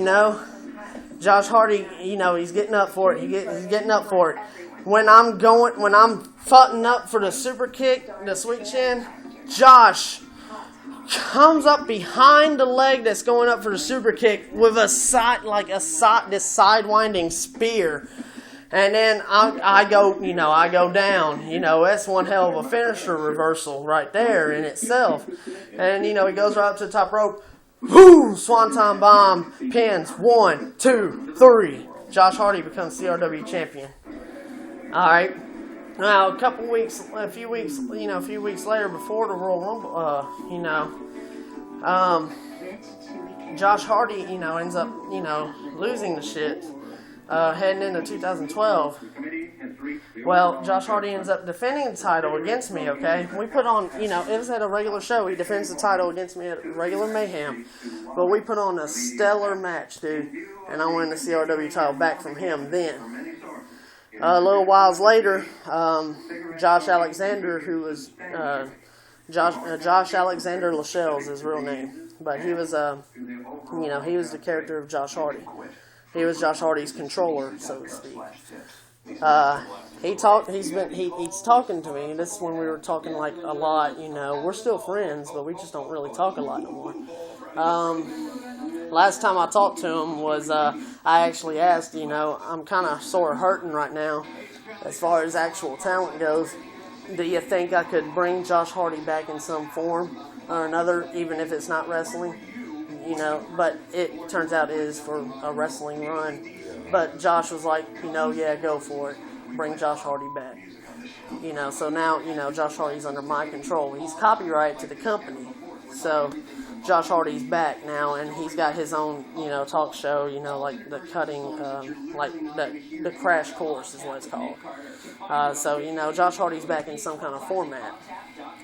Josh Hardy, he's getting up for it. He's getting up for it. When I'm futting up for the super kick, the sweet chin, Josh comes up behind the leg that's going up for the super kick with this sidewinding spear. And then I go down. That's one hell of a finisher reversal right there in itself. And, he goes right up to the top rope. Boom! Swanton bomb, pins, 1, 2, 3. Josh Hardy becomes CRW champion. Alright. Now, a few weeks later, before the Royal Rumble, Josh Hardy, ends up, losing the shit, heading into 2012.
Well, Josh Hardy ends up defending the title against me, okay? We put on, you know, it was at a regular show. He defends the title against me at regular Mayhem. But we put on a stellar match, dude. And I won the CRW title back from him then. A little whiles later, Josh Alexander, who was Josh Alexander Lachelle's his real name. But he was, you know, he was the character of Josh Hardy. He was Josh Hardy's controller, so to speak. He's talking to me. This is when we were talking like a lot, you know. We're still friends, but we just don't really talk a lot no more. Last time I talked to him was, I actually asked, you know, I'm kind of sort of hurting right now as far as actual talent goes. Do you think I could bring Josh Hardy back in some form or another, even if it's not wrestling? You know, but it turns out it is for a wrestling run. But Josh was like, you know, yeah, go for it. Bring Josh Hardy back. You know, so now, you know, Josh Hardy's under my control. He's copyrighted to the company. So Josh Hardy's back now, and he's got his own, you know, talk show, you know, like the cutting, like the Crash Course is what it's called. So, you know, Josh Hardy's back in some kind of format.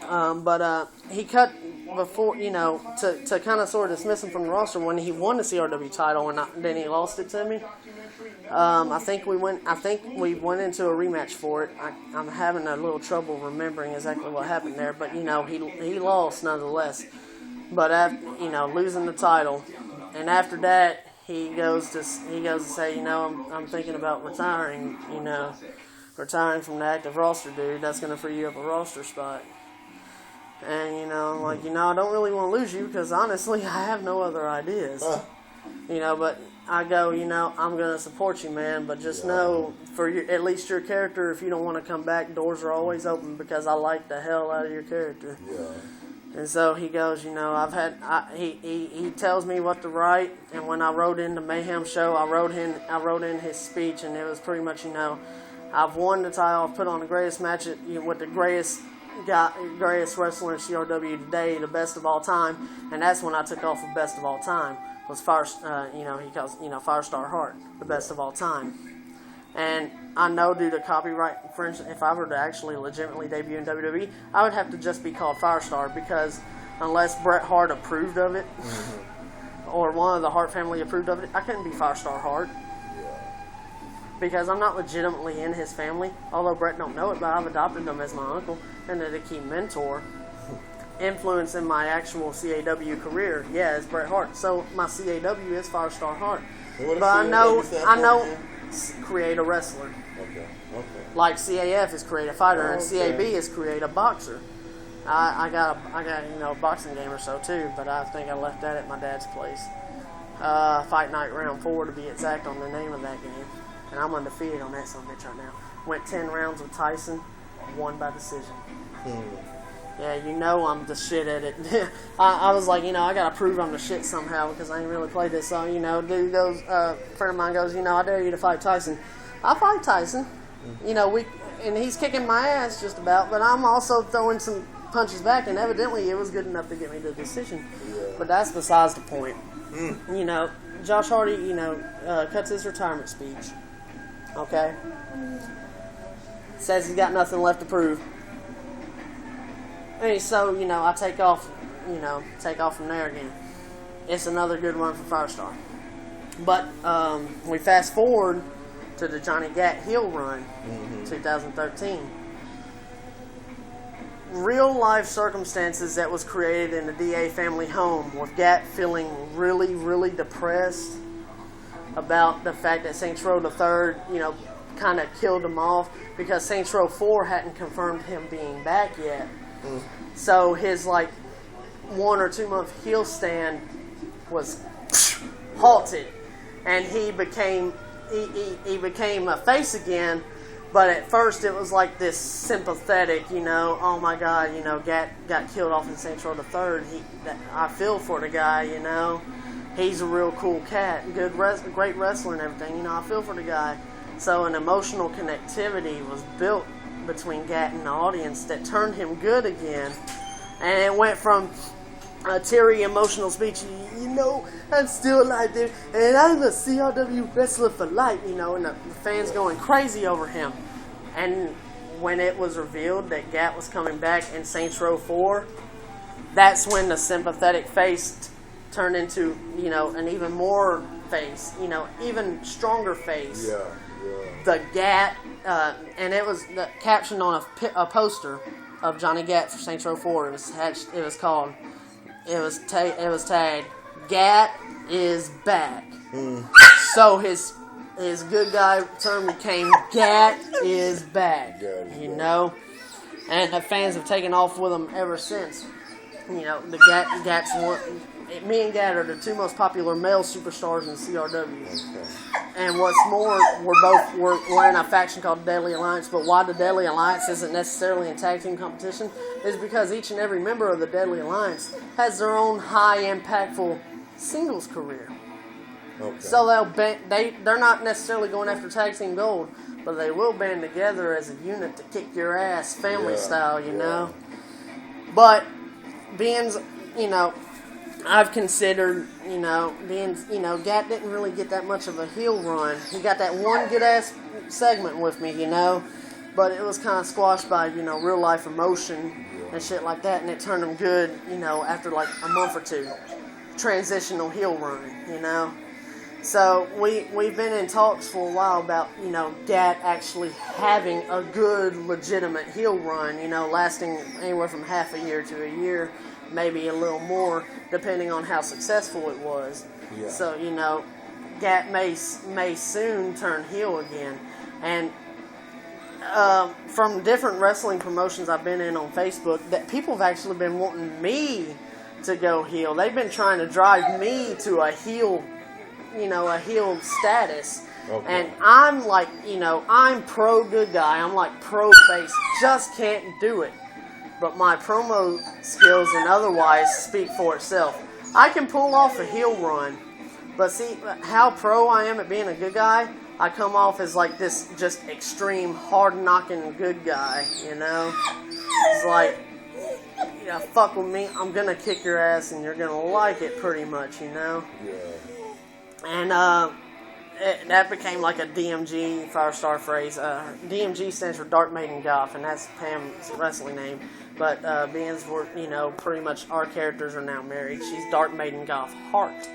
But he cut before, you know, to kind of sort of dismiss him from the roster when he won the CRW title, and then he lost it to me. I think we went into a rematch for it. I'm having a little trouble remembering exactly what happened there, but you know, he lost nonetheless. But after, you know, losing the title, and after that, he goes to say, you know, I'm thinking about retiring. You know, retiring from the active roster, dude. That's gonna free you up a roster spot. And you know, I'm like, you know, I don't really want to lose you because honestly, I have no other ideas. You know, but I go, you know, I'm going to support you, man, but just know, for at least your character, if you don't want to come back, doors are always open because I like the hell out of your character. Yeah. And so he goes, you know, he tells me what to write, and when I wrote in the Mayhem show, I wrote in his speech, and it was pretty much, you know, I've won the title, I've put on the greatest match with the greatest wrestler in CRW today, the best of all time, and that's when I took off of best of all time. Was you know, he calls, you know, Firestar Heart, the best of all time. And I know due to copyright infringement, if I were to actually legitimately debut in WWE, I would have to just be called Firestar because unless Bret Hart approved of it, or one of the Hart family approved of it, I couldn't be Firestar Hart. Because I'm not legitimately in his family, although Bret don't know it, but I've adopted him as my uncle and a key mentor. Influence in my actual CAW career, yeah, is Bret Hart. So my CAW is Firestar Hart. But I know, create a wrestler. Okay. Like CAF is create a fighter, and CAB is create a boxer. I got you know, a boxing game or so too, but I think I left that at my dad's place. Fight Night Round 4 to be exact on the name of that game, and I'm undefeated on that son of a bitch right now. Went 10 rounds with Tyson, won by decision. Yeah, you know I'm the shit at it. I was like, you know, I gotta prove I'm the shit somehow because I ain't really played this. So, you know, dude goes, a friend of mine goes, you know, I dare you to fight Tyson. I fight Tyson. You know, and he's kicking my ass just about, but I'm also throwing some punches back, and evidently it was good enough to get me the decision. But that's besides the point. You know, Josh Hardy, you know, cuts his retirement speech. Okay? Says he's got nothing left to prove. And so, you know, I take off from there again. It's another good run for Firestar. But we fast forward to the Johnny Gat heel run, 2013. Real life circumstances that was created in the DA family home, with Gat feeling really, really depressed about the fact that Saints Row III, you know, kind of killed him off because Saints Row 4 hadn't confirmed him being back yet. So his like 1 or 2 month heel stand was halted, and he became a face again. But at first it was like this sympathetic, you know, oh my God, you know, got killed off in Saints Row III. I feel for the guy, you know. He's a real cool cat, great wrestler and everything, you know. I feel for the guy. So an emotional connectivity was built between Gat and the audience that turned him good again. And it went from a teary emotional speech, you know, I'm still alive, dude, and I'm a CRW wrestler for life, you know, and the fans going crazy over him, And when it was revealed that Gat was coming back in Saints Row 4, that's when the sympathetic face turned into, you know, an even more face, you know, even stronger face.
Yeah.
The Gat, and it was captioned on a poster of Johnny Gat for Saints Row 4. It was tagged, Gat is back. So his good guy term became Gat is back. You know, and the fans have taken off with him ever since. You know, the Gat's one. Me and Gat are the two most popular male superstars in CRW. And what's more, we're in a faction called Deadly Alliance. But why the Deadly Alliance isn't necessarily in tag team competition is because each and every member of the Deadly Alliance has their own high impactful singles career. So they're not necessarily going after tag team gold, but they will band together as a unit to kick your ass, family style, you know. But being, you know, I've considered, you know, Gat didn't really get that much of a heel run. He got that one good ass segment with me, you know, but it was kind of squashed by, you know, real life emotion and shit like that, and it turned him good, you know, after like a month or two. Transitional heel run, you know. So we've been in talks for a while about, you know, Gat actually having a good, legitimate heel run, you know, lasting anywhere from half a year to a year, maybe a little more, depending on how successful it was. Yeah. So, you know, Gat may soon turn heel again. And from different wrestling promotions I've been in on Facebook, that people have actually been wanting me to go heel. They've been trying to drive me to a heel, you know, a heel status. And I'm like, you know, I'm pro good guy. I'm like pro face. Just can't do it. But my promo skills and otherwise speak for itself. I can pull off a heel run, but see how pro I am at being a good guy? I come off as like this just extreme, hard-knocking good guy, you know? It's like, you know, fuck with me, I'm gonna kick your ass and you're gonna like it pretty much, you know? Yeah. And that became like a DMG Firestar phrase. DMG stands for Dark Maiden Goth, and that's Pam's wrestling name. But being we're, you know, pretty much our characters are now married. She's Dark Maiden Goth Heart,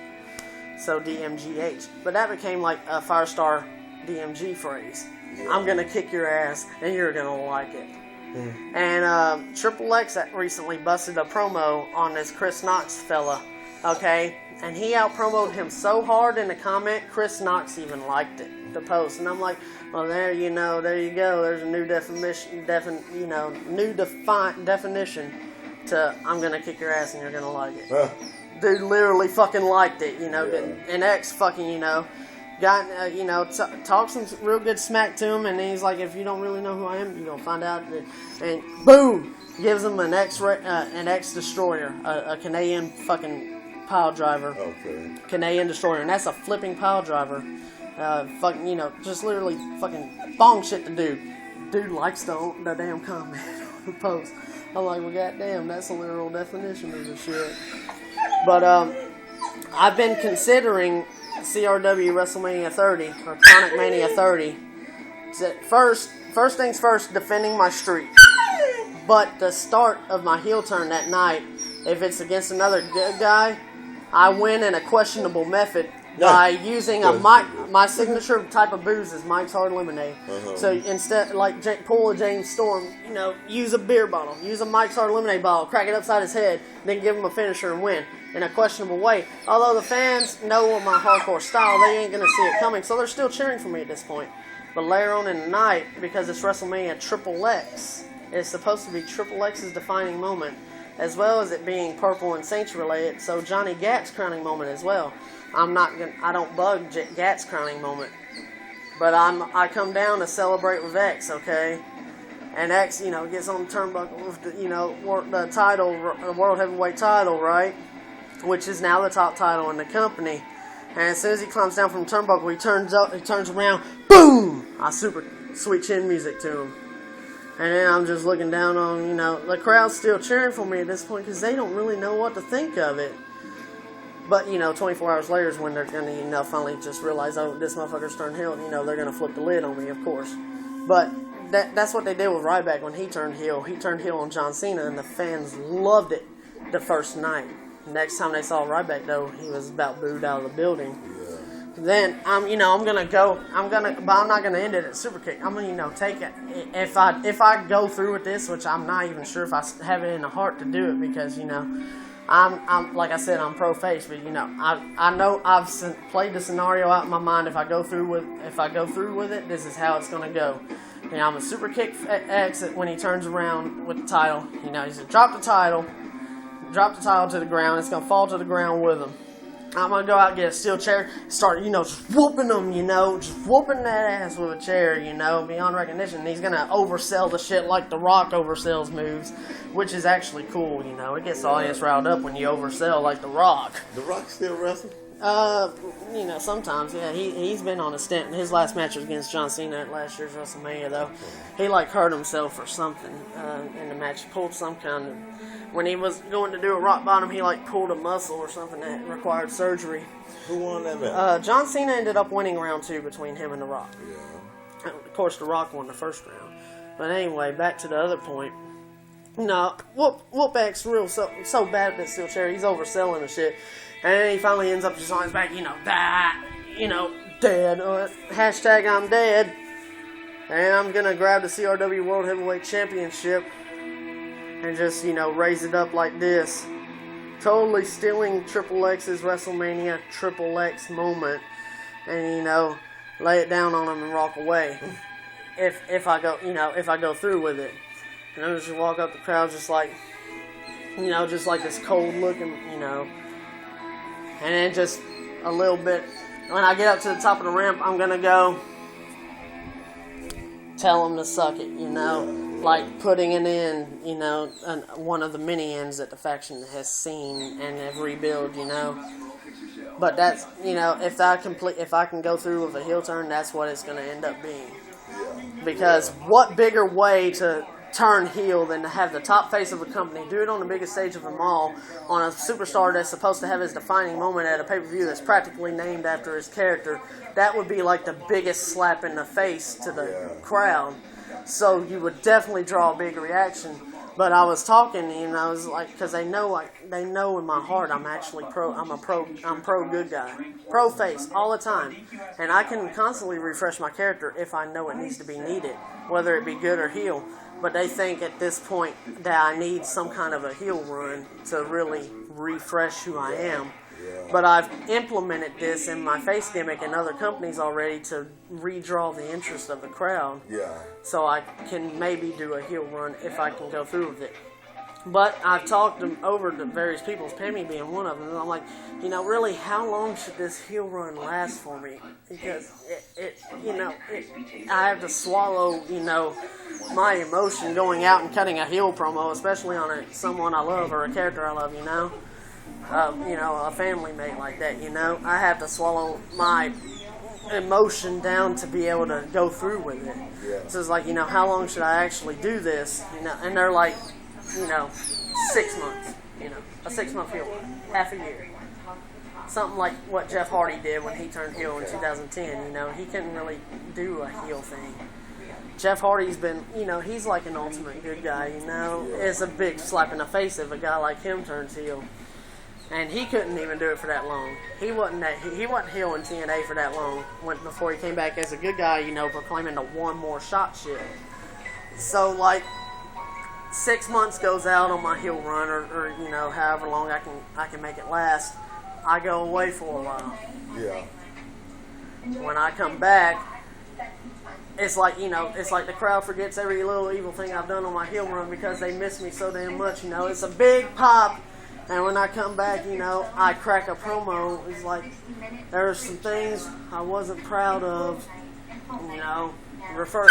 so DMGH. But that became like a Firestar DMG phrase. I'm gonna kick your ass, and you're gonna like it. And Triple X recently busted a promo on this Chris Knox fella. Okay, and he out-promoted him so hard in the comment, Chris Knox even liked it, the post. And I'm like, well, there you go. There's a new definition to I'm going to kick your ass and you're going to like it. Dude literally fucking liked it, you know. Yeah. And X fucking, you know, got, talked some real good smack to him. And then he's like, if you don't really know who I am, you're going to find out. And boom, gives him an X Destroyer, a Canadian fucking pile driver. Okay. Canadian Destroyer, and that's a flipping pile driver. Fucking, you know, just literally fucking bong shit to do. Dude likes the damn comment on the post. I'm like, well, goddamn, that's a literal definition of the shit. But I've been considering CRW WrestleMania 30 or Chronic Mania 30. First things first, defending my streak. But the start of my heel turn that night, if it's against another good guy, I win in a questionable method by using my signature type of booze is Mike's Hard Lemonade. So instead, like pull a James Storm, you know, use a beer bottle, use a Mike's Hard Lemonade bottle, crack it upside his head, then give him a finisher and win in a questionable way. Although the fans know my hardcore style, they ain't gonna see it coming, so they're still cheering for me at this point. But later on in the night, because it's WrestleMania Triple X, it's supposed to be Triple X's defining moment, as well as it being Purple and Saints related, so Johnny Gat's crowning moment as well. I don't bug Gat's crowning moment, but I come down to celebrate with X, okay? And X, you know, gets on the turnbuckle with the title, the World Heavyweight title, right? Which is now the top title in the company. And as soon as he climbs down from the turnbuckle, he turns around, boom! I super sweet chin music to him. And then I'm just looking down on, you know, the crowd's still cheering for me at this point because they don't really know what to think of it. But, you know, 24 hours later is when they're going to, you know, finally just realize, oh, this motherfucker's turned heel, and, you know, they're going to flip the lid on me, of course. But
that's what they did with Ryback when he turned heel. He turned heel on John Cena, and the fans loved it the first night. Next time they saw Ryback, though, he was about booed out of the building. Then but I'm not gonna end it at Superkick. I'm gonna, take it if I go through with this, which I'm not even sure if I have it in the heart to do it because I'm like I said, I'm pro face, but I know I've played the scenario out in my mind. If I go through with it, this is how it's gonna go. I'm a Superkick exit when he turns around with the title. He's gonna drop the title to the ground. It's gonna fall to the ground with him. I'm going to go out and get a steel chair, start, just whooping them, just whooping that ass with a chair, beyond recognition. And he's going to oversell the shit like The Rock oversells moves, which is actually cool, It gets the audience riled up when you oversell like The Rock.
The Rock still wrestling?
Sometimes, yeah. He's been on a stint. His last match was against John Cena at last year's WrestleMania, though. He, hurt himself or something in the match. He pulled some kind of... When he was going to do a rock bottom, he pulled a muscle or something that required surgery.
Who won that match?
John Cena ended up winning round 2 between him and The Rock.
Yeah.
Of course, The Rock won the first round. But anyway, back to the other point. No, Whoopback's real so bad at that steel chair. He's overselling the shit. And then he finally ends up just on his back, dead. Hashtag I'm dead. And I'm going to grab the CRW World Heavyweight Championship and just, raise it up like this. Totally stealing Triple X's WrestleMania Triple X moment. And, lay it down on him and walk away. If I go through with it. And I just walk up the crowd just like this cold looking, And then just a little bit. When I get up to the top of the ramp, I'm going to go tell them to suck it, putting it in, one of the many ends that the faction has seen and have rebuilt, But that's, if I can go through with a heel turn, that's what it's going to end up being. Because what bigger way to turn heel than to have the top face of a company do it on the biggest stage of them all, on a superstar that's supposed to have his defining moment at a pay-per-view that's practically named after his character. That would be the biggest slap in the face to the crowd. So you would definitely draw a big reaction. But I was talking, I was because they know in my heart I'm actually I'm pro good guy, pro face all the time, and I can constantly refresh my character if I know it needs to be needed, whether it be good or heel. But they think at this point that I need some kind of a heel run to really refresh who I am. But I've implemented this in my face gimmick in other companies already to redraw the interest of the crowd.
Yeah.
So I can maybe do a heel run if I can go through with it. But I've talked them over to various people, Pammy being one of them, and I'm like, really, how long should this heel run last for me? Because I have to swallow, my emotion going out and cutting a heel promo, especially on someone I love or a character I love, a family mate like that, I have to swallow my emotion down to be able to go through with it.
Yeah.
So it's how long should I actually do this? And they're like, 6 months, a 6-month heel run, half a year. Something like what Jeff Hardy did when he turned heel in 2010, he couldn't really do a heel thing. Jeff Hardy's been, he's like an ultimate good guy, It's a big slap in the face if a guy like him turns heel. And he couldn't even do it for that long. He wasn't heel in TNA for that long before he came back as a good guy, proclaiming the one more shot shit. So, 6 months goes out on my heel run, or however long I can make it last. I go away for a while.
Yeah.
When I come back, it's like the crowd forgets every little evil thing I've done on my heel run because they miss me so damn much. It's a big pop. And when I come back, I crack a promo. It's like, there's some things I wasn't proud of, I refer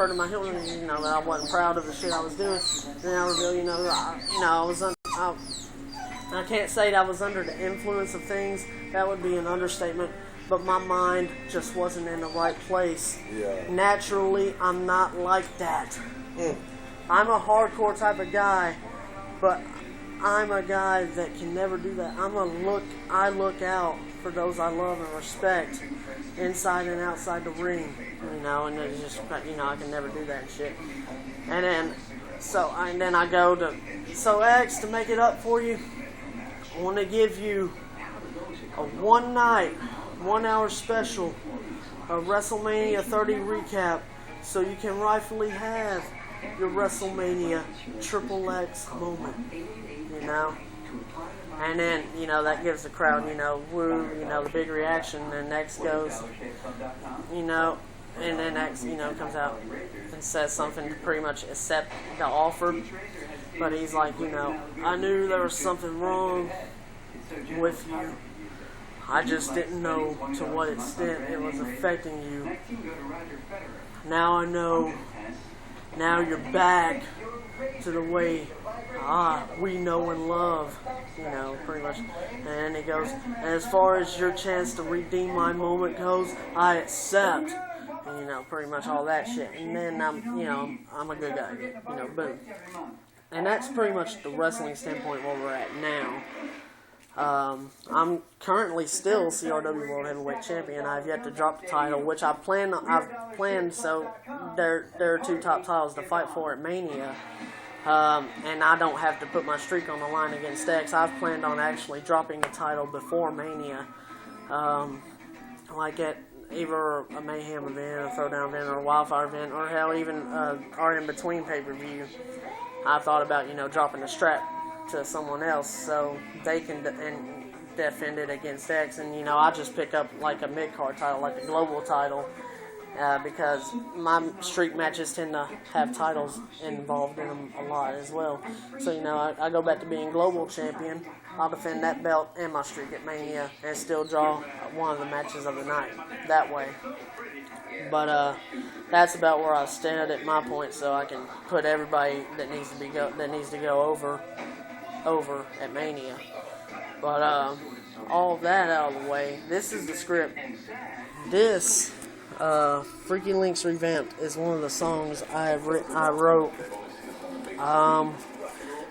to my heel run, that I wasn't proud of the shit I was doing. Then I reveal, I can't say that I was under the influence of things. That would be an understatement. But my mind just wasn't in the right place.
Yeah.
Naturally, I'm not like that. I'm a hardcore type of guy, but I'm a guy that can never do that. I look out for those I love and respect inside and outside the ring, you know, and it's just, you know, I can never do that and shit. And then I go to, so X, to make it up for you, I want to give you a 1 night, 1 hour special, a WrestleMania 30 recap, so you can rightfully have your WrestleMania Triple X moment, you know? And then, you know, that gives the crowd, you know, woo, you know, the big reaction, and X goes, you know, and then X, you know, comes out and says something to pretty much accept the offer. But he's like, you know, I knew there was something wrong with you. I just didn't know to what extent it was affecting you. Now I know. Now you're back to the way we know and love, you know, pretty much. And he goes, as far as your chance to redeem my moment goes, I accept. And, you know, pretty much all that shit. And then I'm a good guy, you know, boom. And that's pretty much the wrestling standpoint where we're at now. I'm currently still CRW World Heavyweight Champion. I've yet to drop the title, which I've planned so there are 2 top titles to fight for at Mania. And I don't have to put my streak on the line against X. I've planned on actually dropping the title before Mania. Like at either a Mayhem event, a Throwdown event, or a Wildfire event, or hell, even our in-between pay-per-view. I thought about, you know, dropping the strap to someone else so they can defend it against X. And, you know, I just pick up like a mid-card title, like a global title, because my streak matches tend to have titles involved in them a lot as well. So, you know, I go back to being global champion. I'll defend that belt and my streak at Mania and still draw one of the matches of the night that way. But that's about where I stand at my point, so I can put everybody that needs to go over at Mania. But all that out of the way, this is the script. This Freaky Links Revamped is one of the songs I wrote.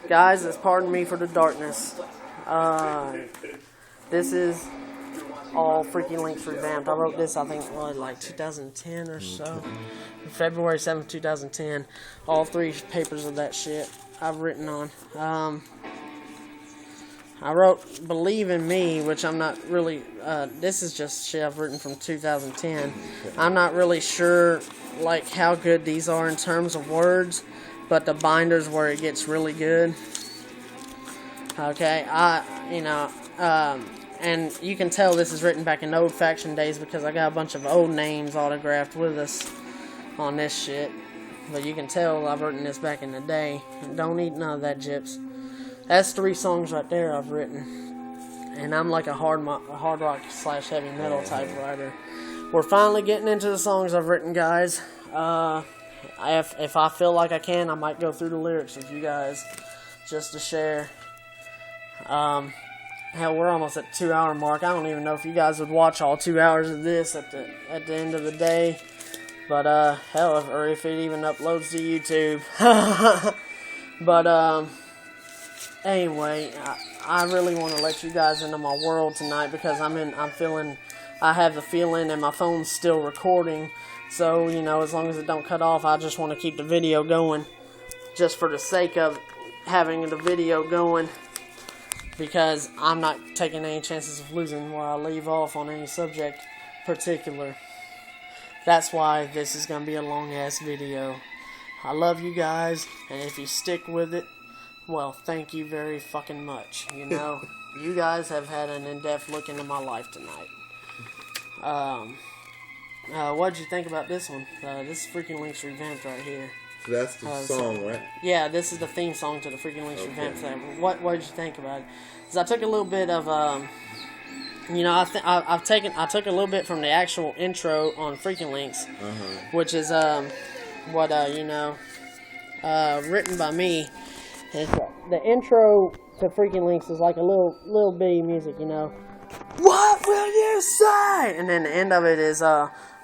Guys, it's pardon me for the darkness. This is all Freaky Links Revamped. I wrote this, I think, like 2010 or so. February 7th, 2010. All 3 papers of that shit I've written on. I wrote Believe in Me, which I'm not really, this is just shit I've written from 2010. I'm not really sure, like, how good these are in terms of words, but the binder's where it gets really good. Okay, and you can tell this is written back in old faction days because I got a bunch of old names autographed with us on this shit. But you can tell I've written this back in the day. Don't eat none of that, Gyps. That's 3 songs right there I've written. And I'm like a hard rock / heavy metal type writer. We're finally getting into the songs I've written, guys. If I feel like I can, I might go through the lyrics with you guys just to share. Hell, we're almost at the 2-hour mark. I don't even know if you guys would watch all 2 hours of this at the end of the day. But, hell, or if it even uploads to YouTube. But, anyway, I really want to let you guys into my world tonight because I have the feeling and my phone's still recording. So, you know, as long as it don't cut off, I just want to keep the video going. Just for the sake of having the video going. Because I'm not taking any chances of losing where I leave off on any subject particular. That's why this is going to be a long-ass video. I love you guys, and if you stick with it, well, thank you very fucking much. You know, you guys have had an in-depth look into my life tonight. What'd you think about this one? This is Freaking Links Revamped right here.
So that's the song, right?
Yeah, this is the theme song to the Freaking Links Revamped thing. What did you think about it? Because I took a little bit of, you know, I took a little bit from the actual intro on Freaking Links, which is written by me. And the intro to Freaking Links is like a little bitty music, you know. What will you say? And then the end of it is,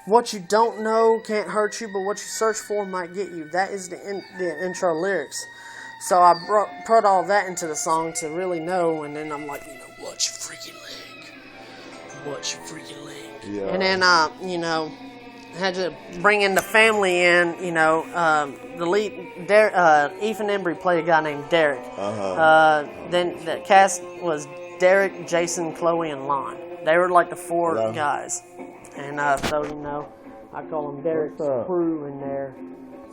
what you don't know can't hurt you, but what you search for might get you. That is the intro lyrics. So I put all that into the song to really know, and then I'm like, you know, watch your freaking leg. Watch your freaking leg.
Yeah.
And then, you know, had to bring in the family in, you know, the lead, Ethan Embry played a guy named Derek. Then the cast was Derek, Jason, Chloe, and Lon. They were like the four guys. And so, you know, I call them Derek's crew in there.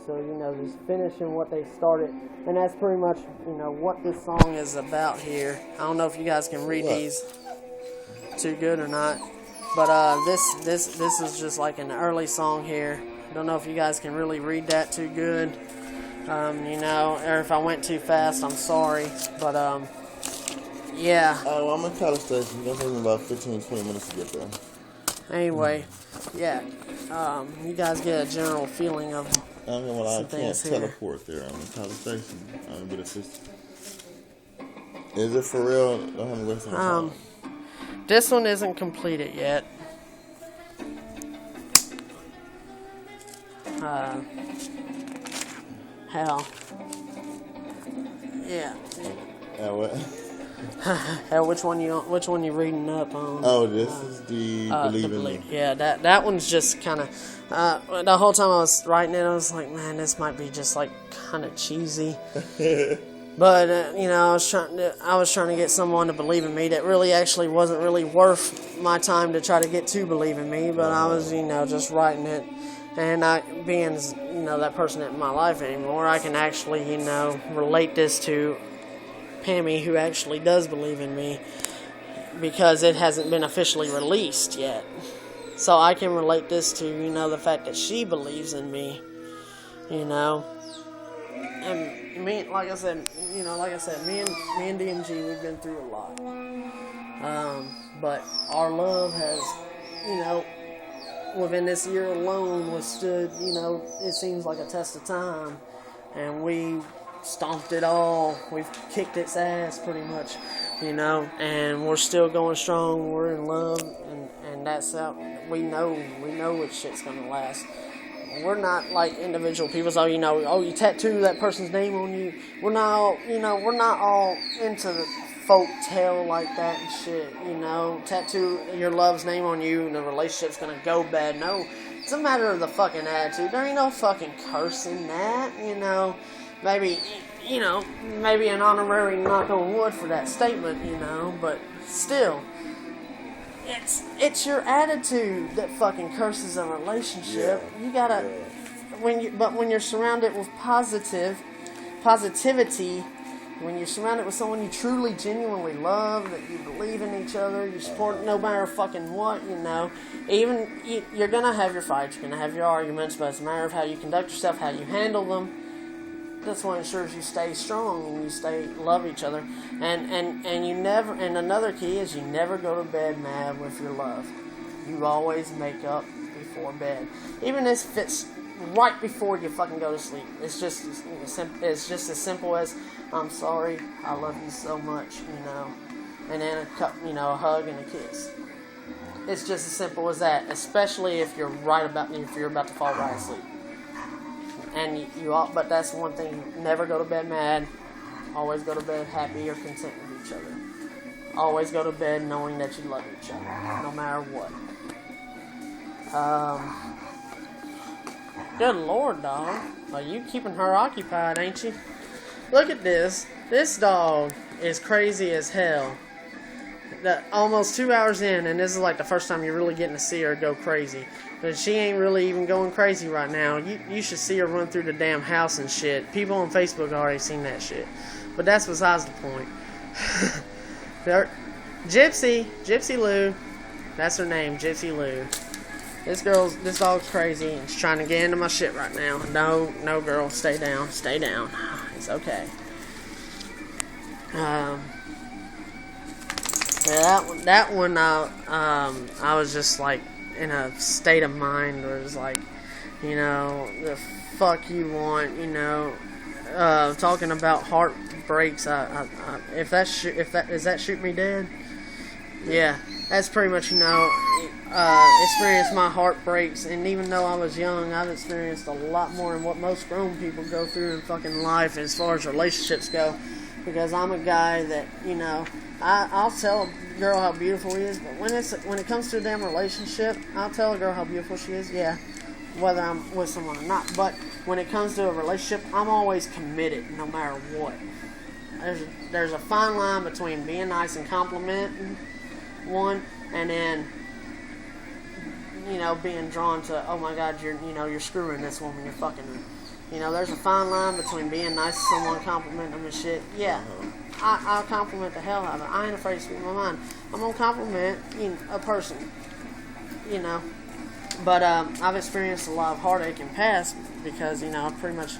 So, you know, just finishing what they started. And that's pretty much, you know, what this song is about here. I don't know if you guys can read these too good or not. But this is just like an early song here. Don't know if you guys can really read that too good. You know, or if I went too fast, I'm sorry. But, yeah.
Well, I'm in College Station. It's taking about 15-20 minutes to get there.
Anyway, yeah. You guys get a general feeling of
I can't teleport there. I'm in College Station. But if it's... Is it for real? Don't have to waste my time.
This one isn't completed yet. Hell. Yeah.
What?
Hell, which one you reading up on?
Oh, this is the Believe in Me.
Yeah, that one's just kind of. The whole time I was writing it, I was like, man, this might be just like kind of cheesy. But you know, I was trying to get someone to believe in me that really actually wasn't really worth my time to try to get to believe in me. But I was, you know, just writing it, and being, you know, that person in my life anymore, I can actually, you know, relate this to Pammy, who actually does believe in me, because it hasn't been officially released yet. So I can relate this to, you know, the fact that she believes in me, you know. And me, like I said, me and DMG, we've been through a lot. But our love has, you know, within this year alone withstood, you know, it seems like a test of time. And we stomped it all. We've kicked its ass pretty much, you know, and we're still going strong. We're in love, and that's how we know which shit's gonna last. We're not like individual people, so, you know, you tattoo that person's name on you. We're not all, you know, we're not all into the folk tale like that and shit, you know. Tattoo your love's name on you and the relationship's gonna go bad. No, it's a matter of the fucking attitude. There ain't no fucking curse in that, you know. Maybe an honorary knock on wood for that statement, you know, but still, it's your attitude that fucking curses a relationship.
Yeah.
You gotta, when you're surrounded with positivity, when you're surrounded with someone you truly, genuinely love, that you believe in each other, you support no matter fucking what, you know, you're gonna have your fights, you're gonna have your arguments, but it's a matter of how you conduct yourself, how you handle them. That's what ensures you stay strong and you love each other. And you never, and another key is you never go to bed mad with your love. You always make up before bed. Even if it's right before you fucking go to sleep. It's just as simple as, I'm sorry, I love you so much, you know. And then a hug and a kiss. It's just as simple as that, especially if you're about to fall right asleep. And but that's one thing. Never go to bed mad. Always go to bed happy or content with each other. Always go to bed knowing that you love each other, no matter what. Good Lord, dog. Are you keeping her occupied, ain't you? Look at this. This dog is crazy as hell. Almost 2 hours in, and this is like the first time you're really getting to see her go crazy. But she ain't really even going crazy right now. You should see her run through the damn house and shit. People on Facebook already seen that shit. But that's besides the point. Gypsy Lou. That's her name, Gypsy Lou. This dog's crazy and she's trying to get into my shit right now. No, girl, stay down. It's okay. That one, I was just like in a state of mind where it was like, you know, the fuck you want, you know, talking about heartbreaks. Is that Shoot Me Dead? Yeah, that's pretty much, experienced my heartbreaks, and even though I was young, I've experienced a lot more than what most grown people go through in fucking life as far as relationships go, because I'm a guy that, I'll tell a girl how beautiful he is, but when it comes to a damn relationship, I'll tell a girl how beautiful she is, yeah, whether I'm with someone or not, but when it comes to a relationship, I'm always committed, no matter what. There's a fine line between being nice and complimenting one, and then being drawn to, oh my god, you're screwing this woman, you're fucking her. There's a fine line between being nice to someone, complimenting them and shit. Yeah, I'll compliment the hell out of it. I ain't afraid to speak my mind. I'm gonna compliment a person, but I've experienced a lot of heartache in the past because I've pretty much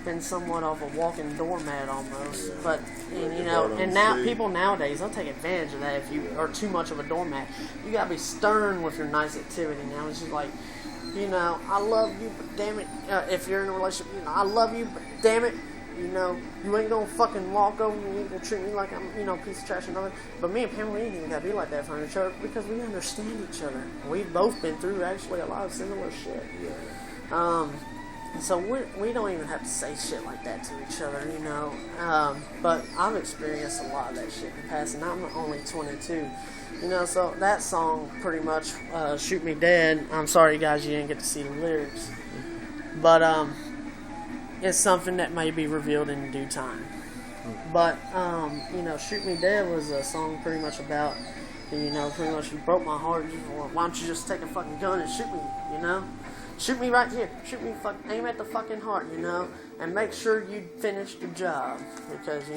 been somewhat of a walking doormat almost, but and now people nowadays, they'll take advantage of that if you are too much of a doormat. You gotta be stern with your nice activity now. It's just like, I love you, but damn it, if you're in a relationship, I love you, but damn it, you ain't gonna fucking walk over me, you ain't gonna treat me like I'm, a piece of trash and all that. But me and Pam, we ain't even gotta be like that for each other because we understand each other. We've both been through actually a lot of similar shit. So we don't even have to say shit like that to each other, but I've experienced a lot of that shit in the past, and I'm only 22, so that song pretty much, Shoot Me Dead, I'm sorry guys you didn't get to see the lyrics, but it's something that may be revealed in due time. But, Shoot Me Dead was a song pretty much about, pretty much you broke my heart, why don't you just take a fucking gun and shoot me, Shoot me right here. Shoot me, aim at the fucking heart, and make sure you finish the job. Because,